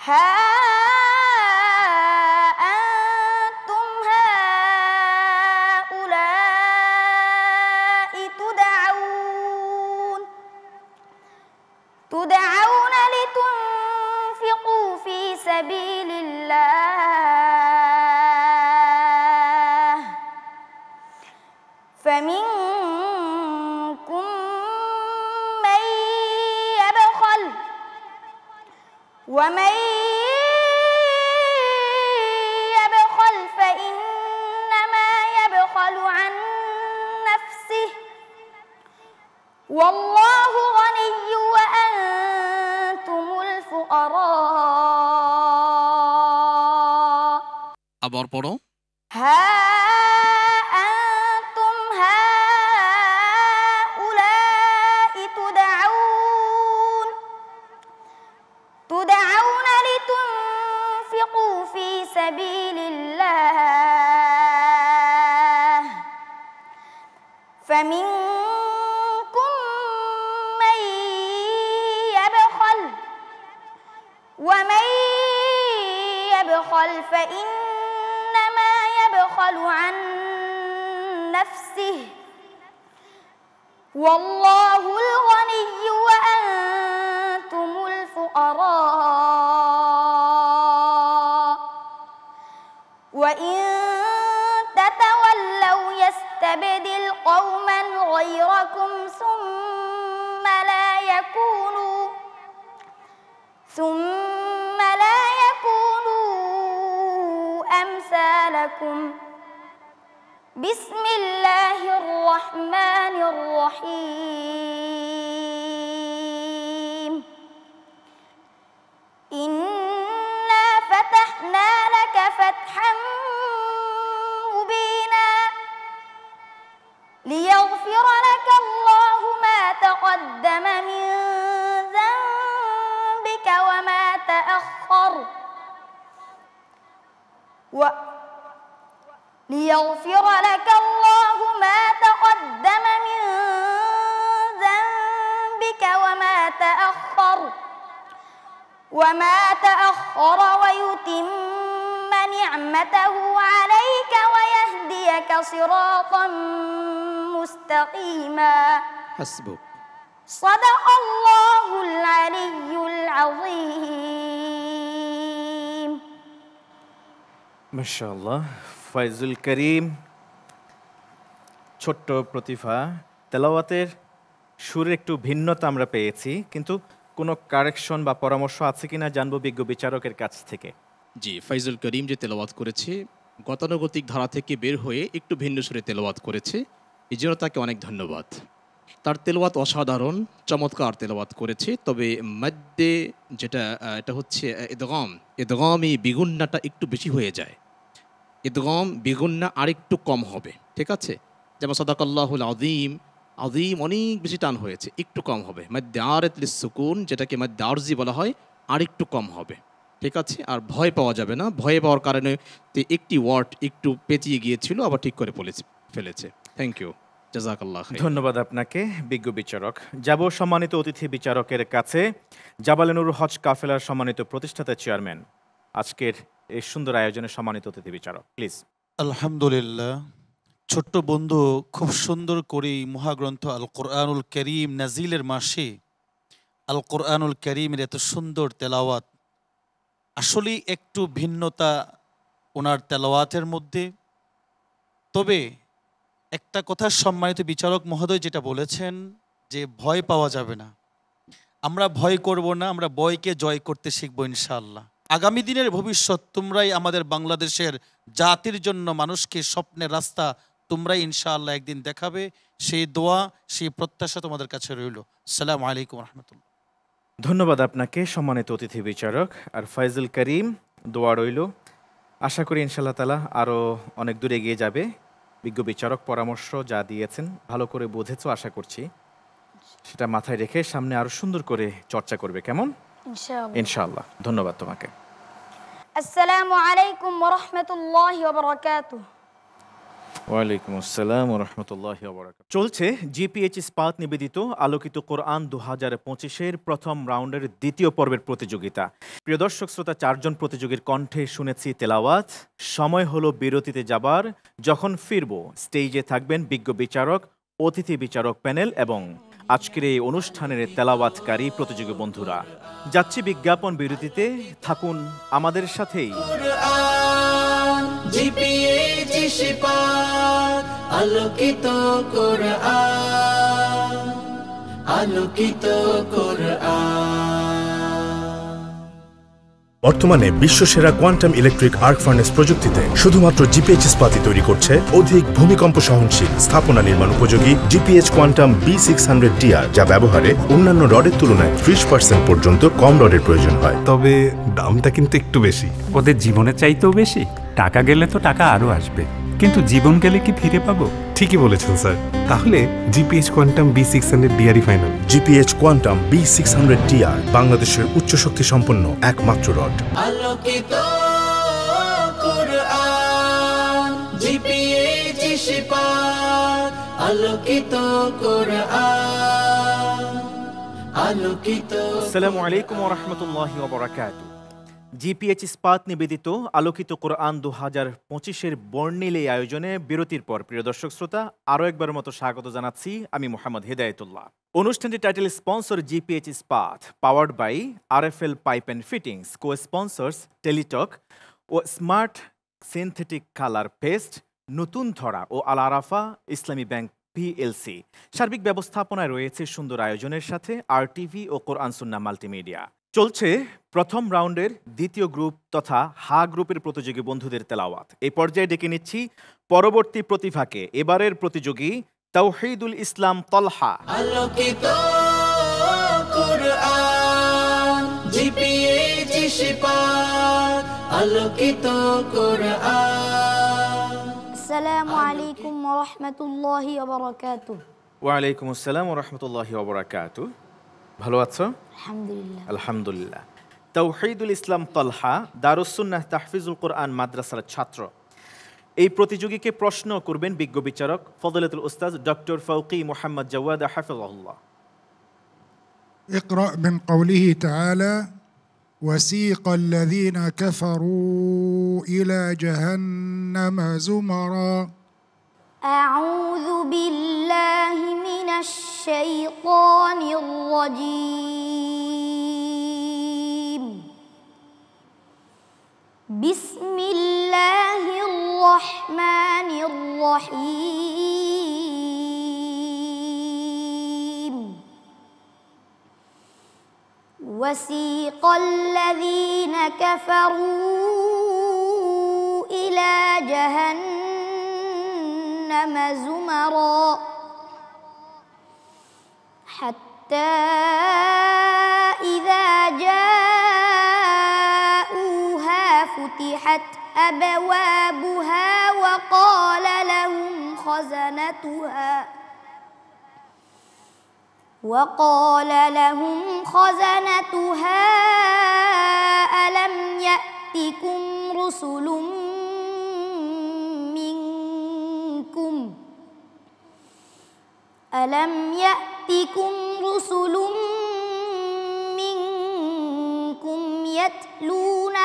ها أنتم هؤلاء تدعون لتنفقوا في سبيل الله فمنكم من يبخل ومن يبخل فإنما يبخل عن نفسه والله غني وأنتم الفقراء আবার পড়ো ها أنتم هؤلاء تدعون لتنفقوا في سبيل الله فمنكم من يبخل ومن يبخل فإنما يبخل عن نفسه والله الغني وأنتم الفقراء وإن تتولوا يستبدل قوما غيركم ثم لا يكونوا أمثالكم بسم الله الرحمن الرحيم إنا فتحنا لك فتحا مبينا ليغفر لك الله ما تقدم من ذنبك وما تأخر ليغفر لك الله ما تقدم من ذنبك وما تأخر ويتم نعمته عليك ويهديك صراطا مستقيما حسبك صدق الله العلي العظيم মাশাআল্লাহ ফয়জুল করিম ছোট্ট প্রতিভা তেলাওয়াতের সুরে একটু ভিন্নতা আমরা পেয়েছি কিন্তু কোনো কারেকশন বা পরামর্শ আছে কিনা জানবো বিজ্ঞ বিচারকের কাছ থেকে জি ফয়জুল করিম যে তেলাওয়াত করেছে গতানুগতিক ধারা থেকে বের হয়ে একটু ভিন্ন সুরে তেলাওয়াত করেছে এই জন্য তাকে অনেক ধন্যবাদ তার তেলাওয়াত অসাধারণ চমৎকার তেলাওয়াত করেছে তবে মধ্যে যেটা এটা হচ্ছে ইদগামে বিগুন্নাটা একটু বেশি হয়ে যায় ইদগাম বিগুন্না আরেকটু কম হবে ঠিক আছে যেমন সাদাকাল্লাহুল আযীম আযীম অনেক বেশি টান হয়েছে একটু কম হবে মধ্যে আরাত লিসসুকুন যেটাকে মধ্যে আরজি বলা হয় আরেকটু কম হবে ঠিক আছে আর ভয় পাওয়া যাবে না ভয় পাওয়ার কারণে একটি ওয়ার্ড একটু পেঁচিয়ে গিয়েছিল আবার ঠিক করে ফেলেছে থ্যাংক ইউ জাযাকাল্লাহ খাইর ধন্যবাদ আপনাকে বিজ্ঞ বিচারক যাব সম্মানিত অতিথি বিচারকের কাছে জাবালে-নূর হজ কাফেলার সম্মানিত প্রতিষ্ঠাতা চেয়ারম্যান আজকের এই সুন্দর আয়োজনের সম্মানিত অতিথি বিচারক প্লিজ আলহামদুলিল্লাহ ছোট্ট বন্ধু খুব সুন্দর করে মহাগ্রন্থ আল কোরআনুল করিম নাজিলের মাসে আল কোরআনুল করিমের এত সুন্দর তেলাওয়াত আসলেই একটু ভিন্নতা ওনার তেলাওয়াতের মধ্যে তবে একটা কথা সম্মানিত বিচারক মহোদয় যেটা বলেছেন যে ভয় পাওয়া যাবে না আমরা ভয় করব না আমরা ভয়কে জয় করতে শিখবো ইনশাআল্লাহ আগামী দিনের ভবিষ্যৎ তোমরাই আমাদের বাংলাদেশের জাতির জন্য মানুষকে স্বপ্নের রাস্তা তোমরাই ইনশাআল্লাহ একদিন দেখাবে সেই দোয়া সেই প্রত্যাশা তোমাদের কাছে রইল আসসালামু আলাইকুম রহমতুল্লাহ ধন্যবাদ আপনাকে সম্মানিত অতিথি বিচারক আর ফয়জুল করিম দোয়া রইল আশা করি ইনশাআল্লাহ তাআলা আরও অনেক দূরে এগিয়ে যাবে বিজ্ঞ বিচারক পরামর্শ যা দিয়েছেন ভালো করে বুঝেছো আশা করছি, সেটা মাথায় রেখে সামনে আরো সুন্দর করে চর্চা করবে, কেমন? ইনশাআল্লাহ। ইনশাআল্লাহ। ধন্যবাদ তোমাকে। আসসালামু আলাইকুম ওয়া রাহমাতুল্লাহি ওয়া বারাকাতুহু। ওয়ালাইকুম আসসালাম ওয়া রাহমাতুল্লাহি ওয়া বারাকাতুহু। চলছে জিপিএইচ ইস্পাত নিবেদিত আলোকিত কোরআন 2025-এর প্রথম রাউন্ডের দ্বিতীয় পর্বের প্রতিযোগিতা। প্রিয় দর্শক শ্রোতা, 4 জন প্রতিযোগীর কণ্ঠে শুনেছি তেলাওয়াত। সময় হলো বিরতিতে যাবার। যখন ফিরবো স্টেজে থাকবেন বিজ্ঞ বিচারক, অতিথি বিচারক প্যানেল এবং আজকের এই অনুষ্ঠানের তেলাওয়াতকারী প্রতিযোগী বন্ধুরা। যাচ্ছি বিজ্ঞাপন বিরতিতে, থাকুন আমাদের সাথেই। জিপিএইচ ইস্পাত আলোকিত কোরআন, আলোকিত কোরআন। বর্তমানে বিশ্বসেরা কোয়ান্টাম ইলেকট্রিক আর্ক ফার্নেস প্রযুক্তিতে শুধুমাত্র জিপিএইচ ইস্পাতই তৈরি করছে অধিক ভূমিকম্প সহনশীল স্থাপনা নির্মাণ উপযোগী জিপিএইচ কোয়ান্টাম B600DR, যা ব্যবহারে অন্যান্য রডের তুলনায় 30% পর্যন্ত কম রডের প্রয়োজন হয়। তবে দামটা কিন্তু একটু বেশি। ওদের জীবনের চাইতেও বেশি। টাকা গেলে তো টাকা আরও আসবে, কিন্তু জীবন গেলে কি ফিরে পাবো? ঠিকই বলেছেন স্যার। তাহলে GPH quantum B600DR final. GPH quantum B600DR বাংলাদেশের উচ্চ শক্তি সম্পন্ন একমাত্র রড। আলোকিত কোরআন, জিপিএইচ ইস্পাত আলোকিত কোরআন, আলোকিত। আসসালামু আলাইকুম ওয়া রাহমাতুল্লাহি ওয়া বারাকাতুহু। জিপিএইচ ইস্পাত নিবেদিত আলোকিত কোরআন 2025-এর বর্ণিল এই আয়োজনে বিরতির পর প্রিয় দর্শক শ্রোতা আরও একবার মতো স্বাগত জানাচ্ছি আমি মোহাম্মদ হেদায়েতুল্লাহ। অনুষ্ঠানটি title sponsor GPH Ispat, powered by RFL pipe and fittings, co sponsors Teletalk ও স্মার্ট সিনথেটিক কালার পেস্ট, নতুন ধরা ও আল আরাফা ইসলামী ব্যাংক PLC। সার্বিক ব্যবস্থাপনায় রয়েছে সুন্দর আয়োজনের সাথে RTV ও কোরআন সুন্নাহ মাল্টিমিডিয়া। চলছে প্রথম রাউন্ডের দ্বিতীয় গ্রুপ তথা হা গ্রুপের প্রতিযোগী বন্ধুদের তেলাওয়াত। এই পর্যায়ে ডেকে নিচ্ছি পরবর্তী প্রতিভাকে। এবারের প্রতিযোগী তাওহীদুল ইসলাম তলহা। আলোকিত কোরআন, জিপিএইচ ইস্পাত আলোকিত কোরআন। আসসালামু আলাইকুম ওয়া রাহমাতুল্লাহি ওয়া বারাকাতুহু। ওয়ালাইকুম আসসালাম ওয়া রাহমাতুল্লাহি ওয়া বারাকাতুহু। ভালো আছো? আলহামদুলিল্লাহ। আলহামদুলিল্লাহ। তাওহীদুল ইসলাম তলহা দারুস সুন্নাহ তাহফিজুল কোরআন মাদ্রাসার ছাত্র। এই প্রতিযোগীকে প্রশ্ন করবেন বিজ্ঞ বিচারক ফজলাতুল উস্তাদ ডক্টর ফাউকি মোহাম্মদ জাওয়াদ হাফিজাহুল্লাহ। اقرأ من قوله تعالى وسيق الذين كفروا إلى جهنم زمرا. أعوذ بالله من الشيطان الرجيم. بسم الله الرحمن الرحيم. وسيق الذين كفروا إلى جهنم زمرا حتى إذا جاءوها فتحت أبوابها وقال لهم خزنتها ألم يأتكم رسل منكم يتلون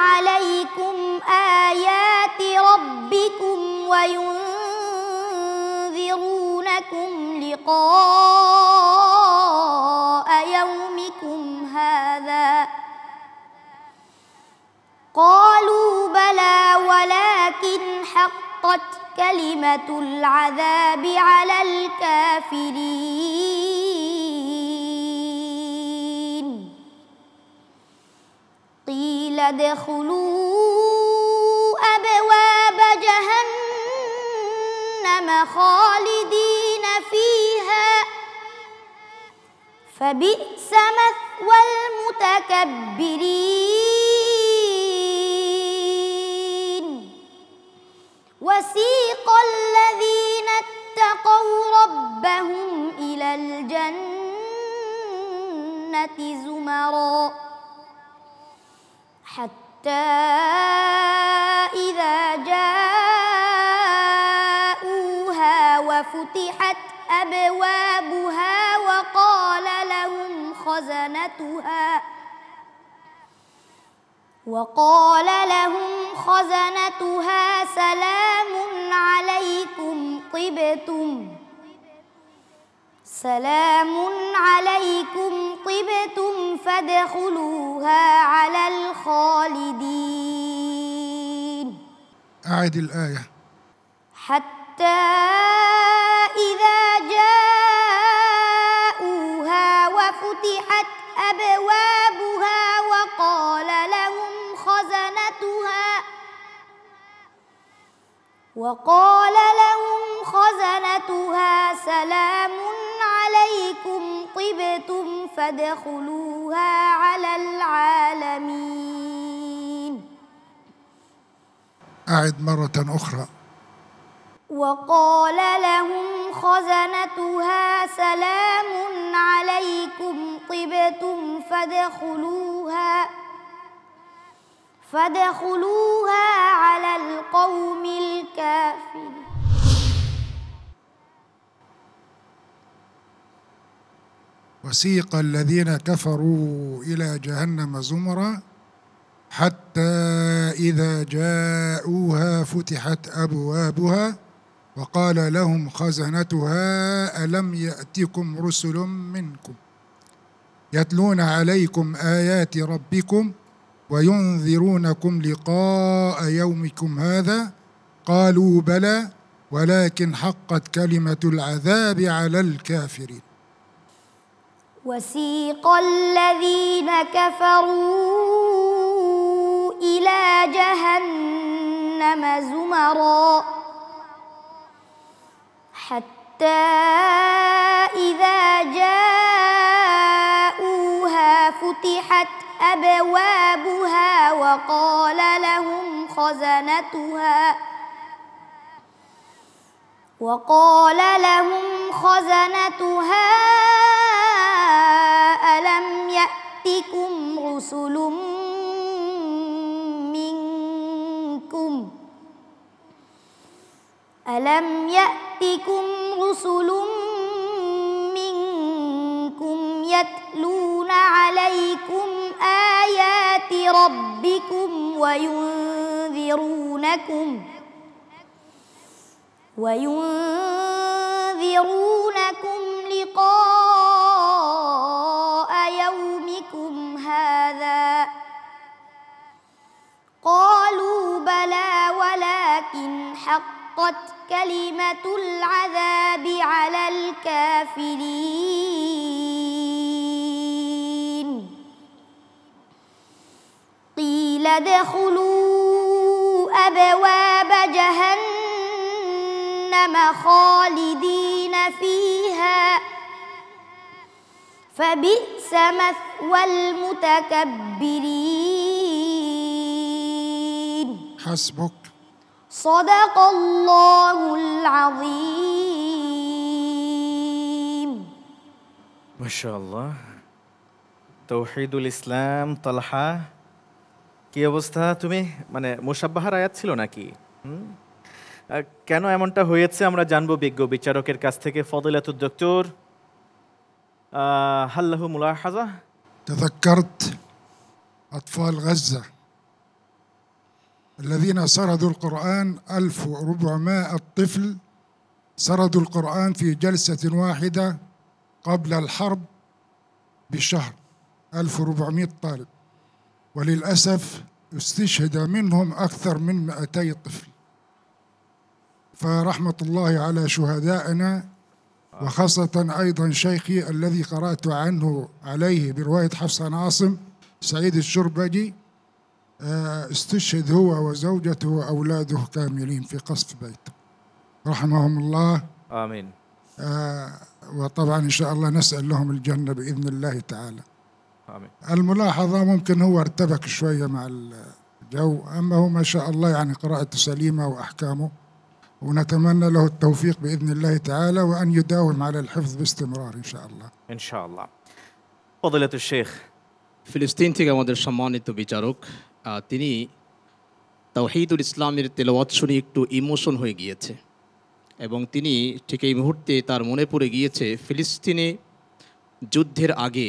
عليكم آيات ربكم وينذرونكم لقاء يومكم هذا قالوا بلى ولكن حقت كلمة العذاب على الكافرين قيل ادخلوا أبواب جهنم خالدين فيها فبئس مثوى والمتكبرين وسيق الذين اتقوا ربهم إلى الجنة زمرا حتى إذا جاءوها وفتحت أبوابها وقال لهم خزنتها سلام عليكم طبتم فادخلوها على الخالدين. أعد الآية. حتى إذا جاءوها وفتحت أبوابها وقال لهم خزنتها سلام عليكم طبتم فادخلوها على العالمين. أعد مرة أخرى. وقال لهم خزنتها سلام عليكم طبتم فادخلوها على القوم الكافرين. وسيق الذين كفروا إلى جهنم زمرا حتى إذا جاءوها فتحت أبوابها وقال لهم خزنتها ألم يأتكم رسل منكم يتلون عليكم آيات ربكم وينذرونكم لقاء يومكم هذا قالوا بلى ولكن حقت كلمة العذاب على الكافرين. وسيق الذين كفروا إلى جهنم زمرا حتى إذا جاءوها فتحت أبوابها وقال لهم خزنتها ألم يأتكم رسل منكم يتلون عليكم آيات ربكم وينذرونكم لقاء يومكم هذا قالوا بلى ولكن حقت كلمة العذاب على الكافرين. قيل ادخلوا أبواب جهنم خالدين فيها فبئس مثوى المتكبرين. حسبك. صدق الله العظيم. ما شاء الله। তৌহিদুল ইসলাম তালহা, কি অবস্থা? তুমি মানে মুশাব্বাহার আয়াত ছিল নাকি? কেন এমনটা হয়েছে আমরা জানবো বিজ্ঞ বিচারকের কাছ থেকে। ফদিলাতুদ ডক্টর, هل له ملاحظة؟ تذكرت أطفال غزة الذين سردوا القرآن 1400 طفل سردوا القرآن في جلسة واحدة قبل الحرب بشهر، 1400 طالب، وللأسف استشهد منهم أكثر من 200 طفل. فرحمة الله على شهدائنا، وخاصة أيضا شيخي الذي قرأت عنه عليه برواية حفص عاصم سعيد الشربجي، استشهد هو وزوجته وأولاده كاملين في قصف بيته رحمهم الله. آمين. وطبعا إن شاء الله نسأل لهم الجنة بإذن الله تعالى. آمين. الملاحظة ممكن هو ارتبك شوية مع الجو، أما هو ما شاء الله يعني قراءته سليمة وأحكامه، ونتمنى له التوفيق بإذن الله تعالى وأن يداوم على الحفظ باستمرار إن شاء الله. إن شاء الله. فضيلة الشيخ, ফিলিস্তিন থেকে আমাদের সম্মানিত বিচারক, তিনি তাওহীদুল ইসলামের তেলাওয়াত শুনে একটু ইমোশন হয়ে গিয়েছে এবং তিনি ঠিক এই মুহূর্তে তার মনে পড়ে গিয়েছে ফিলিস্তিনে যুদ্ধের আগে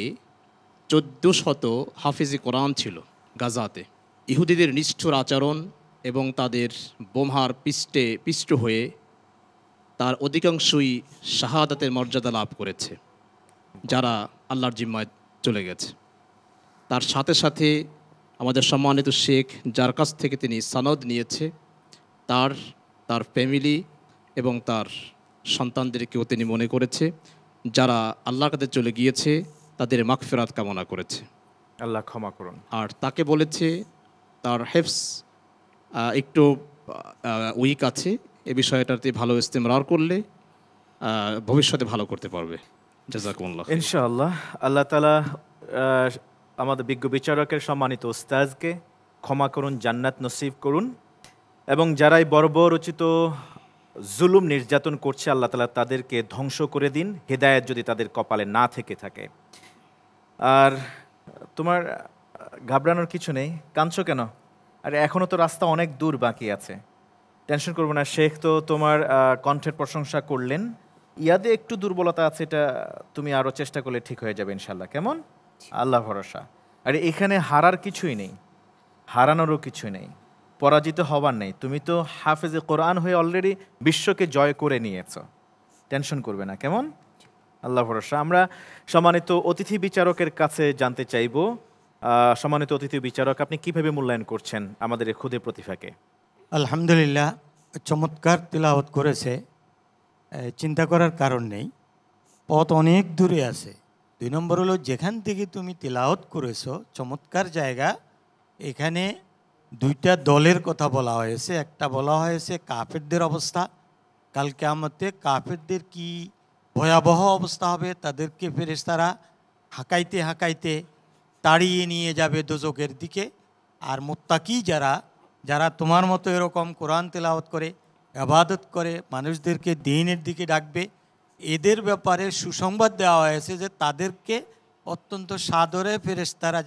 1400 হাফিজে কোরআন ছিল গাজাতে। ইহুদিদের নিষ্ঠুর আচরণ এবং তাদের বোমহার পিষ্ট হয়ে তার অধিকাংশই শাহাদাতের মর্যাদা লাভ করেছে, যারা আল্লাহর জিম্মায় চলে গেছে। তার সাথে সাথে আমাদের সম্মানিত শেখ, যার কাছ থেকে তিনি সনদ নিয়েছে, তার ফ্যামিলি এবং তার সন্তানদেরকেও তিনি মনে করেছে, যারা আল্লাহর কাছে চলে গিয়েছে তাদের মাগফিরাত কামনা করেছে, আল্লাহ ক্ষমা করুন। আর তাকে বলেছে তার হেফস একটু উইক আছে, এ বিষয়টাতে ভালো ইস্তেমরার করলে ভবিষ্যতে ভালো করতে পারবে। জাযাকুমুল্লাহ। ইনশাআল্লাহ আল্লাহ তাআলা আমাদের বিজ্ঞ বিচারকের সম্মানিত উস্তাজকে ক্ষমা করুন, জান্নাত নসিব করুন, এবং যারাই বর্বরচিত জুলুম নির্যাতন করছে আল্লাহ তাআলা তাদেরকে ধ্বংস করে দিন, হেদায়েত যদি তাদের কপালে না থেকে থাকে। আর তোমার ঘাবড়ানোর কিছু নেই, কাঁদছো কেন? আর এখনও তো রাস্তা অনেক দূর বাকি আছে, টেনশন করবো না। শেখ তো তোমার কণ্ঠের প্রশংসা করলেন, ইয়াদে একটু দুর্বলতা আছে, এটা তুমি আরও চেষ্টা করলে ঠিক হয়ে যাবে ইনশাল্লাহ। কেমন? আল্লাহ ভরসা। আর এখানে হারার কিছুই নেই, হারানোরও কিছু নেই, পরাজিত হবার নেই। তুমি তো হাফেজে কোরআন হয়ে অলরেডি বিশ্বকে জয় করে নিয়েছ, টেনশন করবে না। কেমন? আল্লাহ ভরসা। আমরা সম্মানিত অতিথি বিচারকের কাছে জানতে চাইব, সম্মানিত অতিথি বিচারক, আপনি কিভাবে মূল্যায়ন করছেন আমাদের এই ক্ষুদে প্রতিভাকে? আলহামদুলিল্লাহ, চমৎকার তিলাওয়াত করেছে, চিন্তা করার কারণ নেই, পথ অনেক দূরে আছে। 2 নম্বর হলো, যেখান থেকে তুমি তিলাওয়াত করেছো চমৎকার জায়গা, এখানে 2টা দলের কথা বলা হয়েছে। একটা বলা হয়েছে কাফেরদের অবস্থা, কাল কিয়ামতে কাফেরদের কি ভয়াবহ অবস্থা হবে, তাদেরকে ফেরেশতারা হাঁকাইতে হাঁকাইতে তাড়িয়ে নিয়ে যাবে দোজখের দিকে। আর মুত্তাকি যারা তোমার মতো এরকম কোরআন তেলাওয়াত করে, ইবাদত করে, মানুষদেরকে দ্বীনের দিকে ডাকবে, এদের ব্যাপারে সুসংবাদ দেওয়া হয়েছে যে তাদেরকে অত্যন্ত সাদরে ফেরেশতারা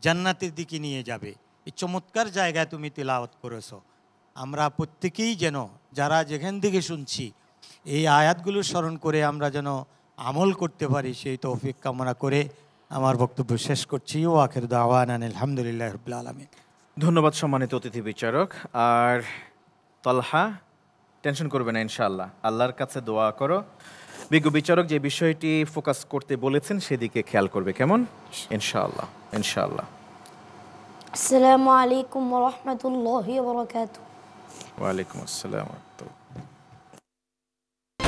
জান্নাতের দিকে নিয়ে যাবে। এই চমৎকার জায়গায় তুমি তিলাওয়াত করেছো। আমরা প্রত্যেকেই যেন, যারা যেখান থেকে শুনছি, এই আয়াতগুলো স্মরণ করে আমরা যেন আমল করতে পারি, সেই তৌফিক কামনা করে আমার বক্তব্য শেষ করছি। ও আখির দাওয়ানা আলহামদুলিল্লাহ রাব্বিল আলামিন। ধন্যবাদ সম্মানিত অতিথি বিচারক। আর তলহা, টেনশন করবে না ইনশাআল্লাহ, আল্লাহর কাছে দোয়া করো। বিজ্ঞ বিচারক যে বিষয়টি ফোকাস করতে বলেছেন সেদিকে খেয়াল করবে। কেমন? ইনশাআল্লাহ ইনশাআল্লাহ। আসসালামু আলাইকুম ওয়া রাহমাতুল্লাহি ওয়া বারাকাতুহু। ওয়া আলাইকুম আসসালাম।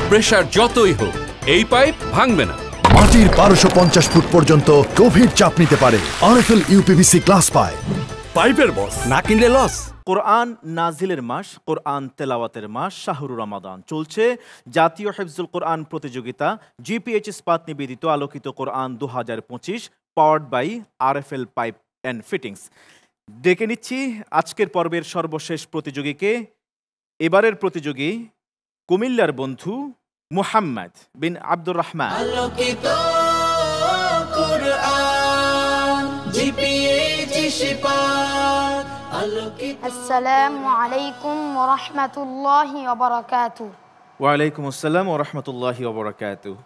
প্রেসার যতই হোক এই পাইপ ভাঙবে না। মাটির 1250 ফুট পর্যন্ত গভীর চাপ নিতে পারে আরএফএল ইউপিভিসি গ্লাস পাইপ। পাইপের বস, না কিনলে লস। কোরআন নাজিলের মাস, কোরআন তেলাওয়াতের মাস, শাহরুর রমাদান চলছে। জাতীয় হিফজুল কোরআন প্রতিযোগিতা, জিপিএইচ ইস্পাত নিবেদিত আলোকিত কোরআন 2025, powered by RFL pipe and fittings. ডেকে নিচ্ছি আজকের পর্বের সর্বশেষ প্রতিযোগীকে। এবারের প্রতিযোগী কুমিল্লার বন্ধু মুহাম্মদ বিন আব্দুর রহমান। আলোকিত কোরআন জিপিএইচ ইস্পাত আলোকিত। আসসালামু আলাইকুম ওয়া রাহমাতুল্লাহি ওয়া বারাকাতুহু। ওয়া আলাইকুম আসসালাম ওয়া রাহমাতুল্লাহি ওয়া বারাকাতুহু।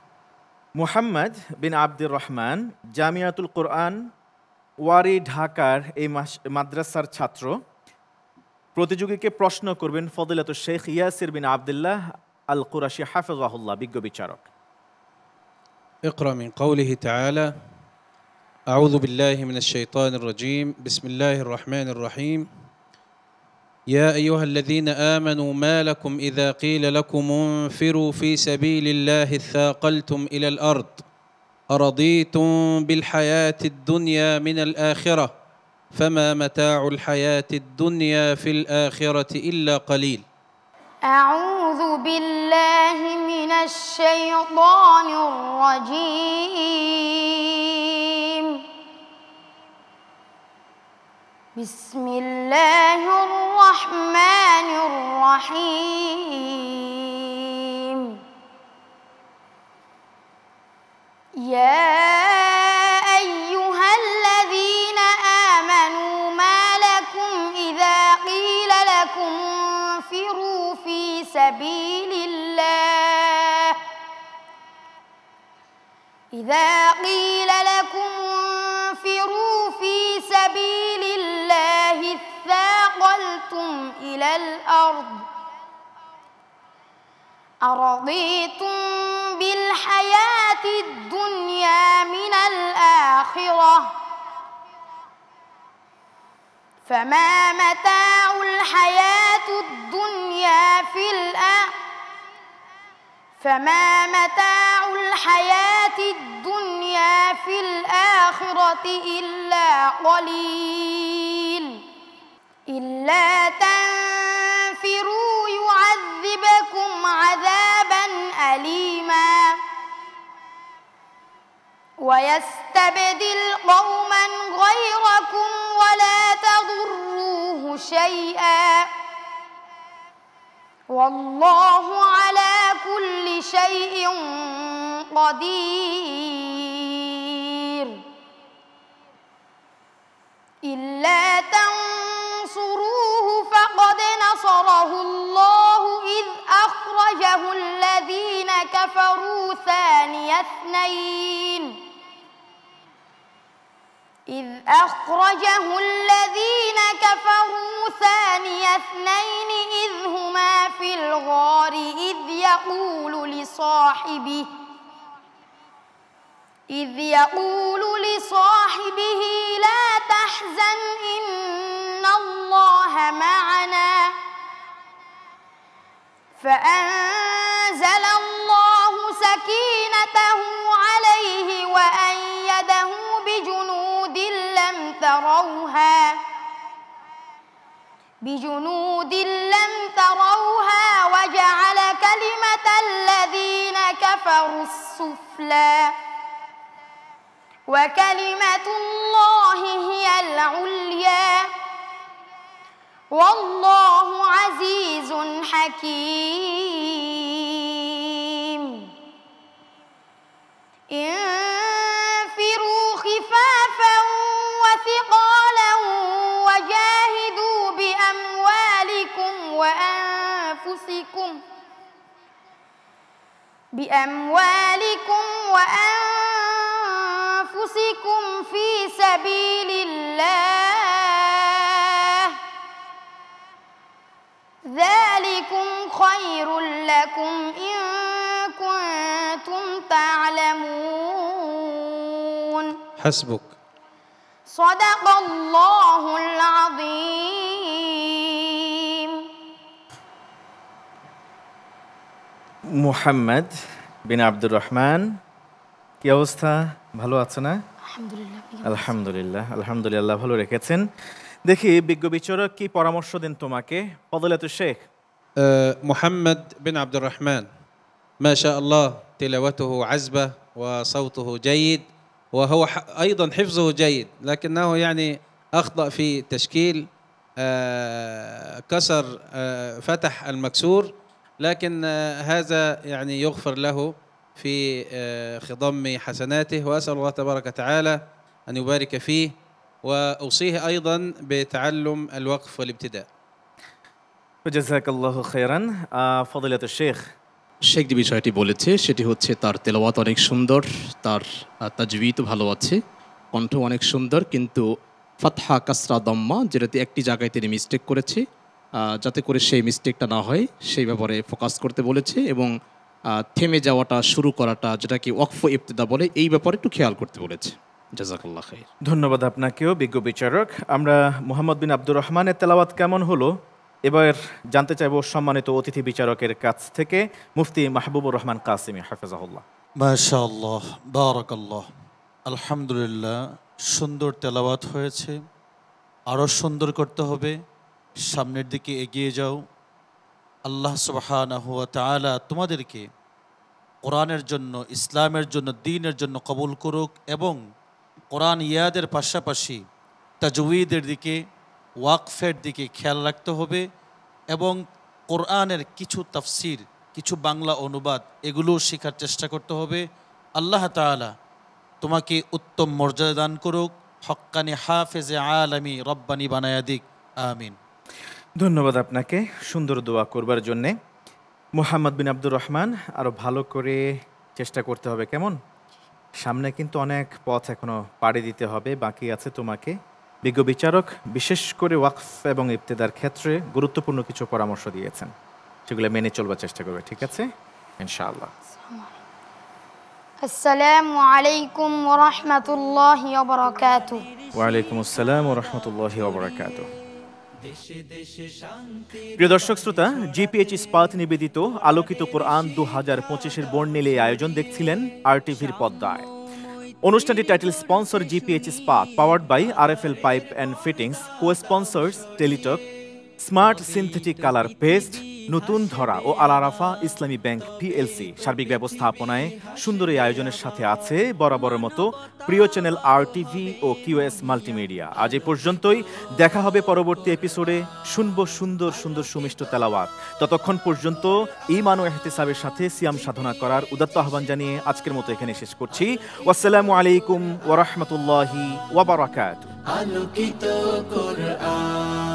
মুহাম্মদ বিন আব্দুর রহমান জামিয়াতুল কোরআন ওয়ারি ঢাকার এই মাদ্রাসার ছাত্র। প্রতিযোগীকে প্রশ্ন করবেন ফদিলাতুল শেখ ইয়াসির বিন আব্দুল্লাহ আল কুরাশি হাফিজাহুল্লাহ, বিজ্ঞ বিচারক। اقرأ من قوله تعالى أعوذ بالله من الشيطان الرجيم بسم الله الرحمن الرحيم يا أيها الذين آمنوا ما لكم إذا قيل لكم انفروا في سبيل الله اثاقلتم إلى الأرض أرضيتم بالحياة الدنيا من الآخرة فما متاع الحياة الدنيا في الآخرة إلا قليل. أعوذ بالله من الشيطان الرجيم بسم الله الرحمن الرحيم يا أيها الذين آمنوا ما لكم إذا قيل لكم انفروا في سبيل الله إذا قيل لكم انفروا في سبيل الله اثاقلتم إلى الأرض أرضيتم بالحياة الدنيا من الآخرة فما متاع الحياة الدنيا في الآخرة إلا قليل إلا تنفروا يعذبكم عذابا أليما ويستبدل قوما غيركم ولا تضروه شيئا والله على كل شيء قدير إلا تنصروه فقد نصره الله إذ أخرجه الذين كفروا ثاني اثنين إذ هما في الغار إذ يقول لصاحبه لا تحزن إن الله معنا فأنزل الله سكينته عليه وأيده بجنود لم تروها وجعل كلمة الذين كفروا السفلى وكلمة الله هي العليا والله عزيز حكيم انفروا خفافا وثقالا وجاهدوا بأموالكم وأنفسكم في سبيل الله ذلكم خير لكم إن كنتم تعلمون حسبك صدق الله العظيم মুহাম্মদ বিন আব্দুর রহমান, কি অবস্থা? ভালো আছে না? আলহামদুলিল্লাহ, আলহামদুলিল্লাহ ভালো রেখেছেন। দেখি বিজ্ঞ বিচারক কি পরামর্শ দেন তোমাকে। ফضيلة الشيخ محمد بن عبد الرحمن ما شاء الله تلاوته عذبة وصوته جيد وهو أيضا حفظه جيد، لكنه يعني أخطأ في تشكيل، كسر فتح المكسور، لكن هذا يعني يغفر له في خضم حسناته، وأسأل الله تبارك وتعالى أن يبارك فيه، وأوصيه أيضا بتعلم الوقف والابتداء. جزاك الله خيرا. فضيلة الشيخ শেখ যে বিষয়টি বলেছে সেটি হচ্ছে তার তেলাওয়াত অনেক সুন্দর, তার তাজবিদ ভালো আছে, কণ্ঠ অনেক সুন্দর, কিন্তু ফাতহা কাসরা দম্মা যেটাতে একটি জায়গায় তিনি মিস্টেক করেছে, যাতে করে সেই মিস্টেকটা না হয় সেই ব্যাপারে ফোকাস করতে বলেছে, এবং থেমে যাওয়াটা শুরু করাটা যেটাকে ওয়াকফ ইবতিদা বলে এই ব্যাপারে একটু খেয়াল করতে বলেছে। জাযাকাল্লাহ খাইর। ধন্যবাদ আপনাকেও বিজ্ঞ বিচারক। আমরা মুহাম্মদ বিন আব্দুর রহমানের তেলাওয়াত কেমন হলো এবার জানতে চাইব সম্মানিত অতিথি বিচারকের কাছ থেকে, মুফতি মাহবুবুর রহমান কাসিমি হাফেজাহুল্লাহ। মাশাআল্লাহ, বারাকাল্লাহ, আলহামদুলিল্লাহ, সুন্দর তেলাওয়াত হয়েছে। আরও সুন্দর করতে হবে, সামনের দিকে এগিয়ে যাও। আল্লাহ সুবহানাহু ওয়া তাআলা তোমাদেরকে কোরআনের জন্য, ইসলামের জন্য, দ্বীনের জন্য কবুল করুক, এবং কোরআন ইয়াদের পাশাপাশি তাজউইদের দিকে, ওয়াকফের দিকে খেয়াল রাখতে হবে এবং কোরআনের কিছু তাফসির, কিছু বাংলা অনুবাদ এগুলোও শেখার চেষ্টা করতে হবে। আল্লাহ তাআলা তোমাকে উত্তম মর্যাদা দান করুক, হক্কানি হাফেজে আলামি রব্বানি বানায়া দিক, আমিন। ধন্যবাদ আপনাকে সুন্দর দোয়া করবার জন্যে। মুহাম্মদ বিন আব্দুর রহমান, আরও ভালো করে চেষ্টা করতে হবে, কেমন? সামনে কিন্তু অনেক পথ এখনও পাড়ি দিতে হবে, বাকি আছে তোমাকে। বিজ্ঞ বিচারক বিশেষ করে ওয়াকফ এবং ইবতেদার ক্ষেত্রে গুরুত্বপূর্ণ কিছু পরামর্শ দিয়েছেন, সেগুলো মেনে চলবার চেষ্টা করবে, ঠিক আছে ইনশাআল্লাহ। আসসালামু আলাইকুম ওয়া রাহমাতুল্লাহি ওয়া বারাকাতুহু। ওয়া আলাইকুম আসসালাম ওয়া রাহমাতুল্লাহি ওয়া বারাকাতুহু। প্রিয় দর্শক শ্রোতা, জিপিএইচ ইস্পাত নিবেদিত আলোকিত কোরআন 2025-এর বর্ণিল এই আয়োজন দেখছিলেন আরটিভির পর্দায়। অনুষ্ঠানটি title sponsor GPH Ispat, powered by RFL pipe and fittings, co sponsors Teletalk, smart synthetic colour paste, নতুন ধরা ও আল আরাফা ইসলামী ব্যাংক পিএলসি। সার্বিক ব্যবস্থাপনায় সুন্দর এই আয়োজনের সাথে আছে বরাবরের মতো প্রিয় চ্যানেল আরটিভি ও কিউএস মাল্টিমিডিয়া। আজ এই পর্যন্তই, দেখা হবে পরবর্তী এপিসোডে। শুনবো সুন্দর সুন্দর সুমিষ্ট তেলাওয়াত। ততক্ষণ পর্যন্ত ঈমান ও ইহতিসাবের সাথে সিয়াম সাধনা করার উদাত্ত আহ্বান জানিয়ে আজকের মতো এখানে শেষ করছি। ওয়াসসালামু আলাইকুম ওয়া রাহমাতুল্লাহি ওয়া বারাকাতুহু। আলোকিত কোরআন।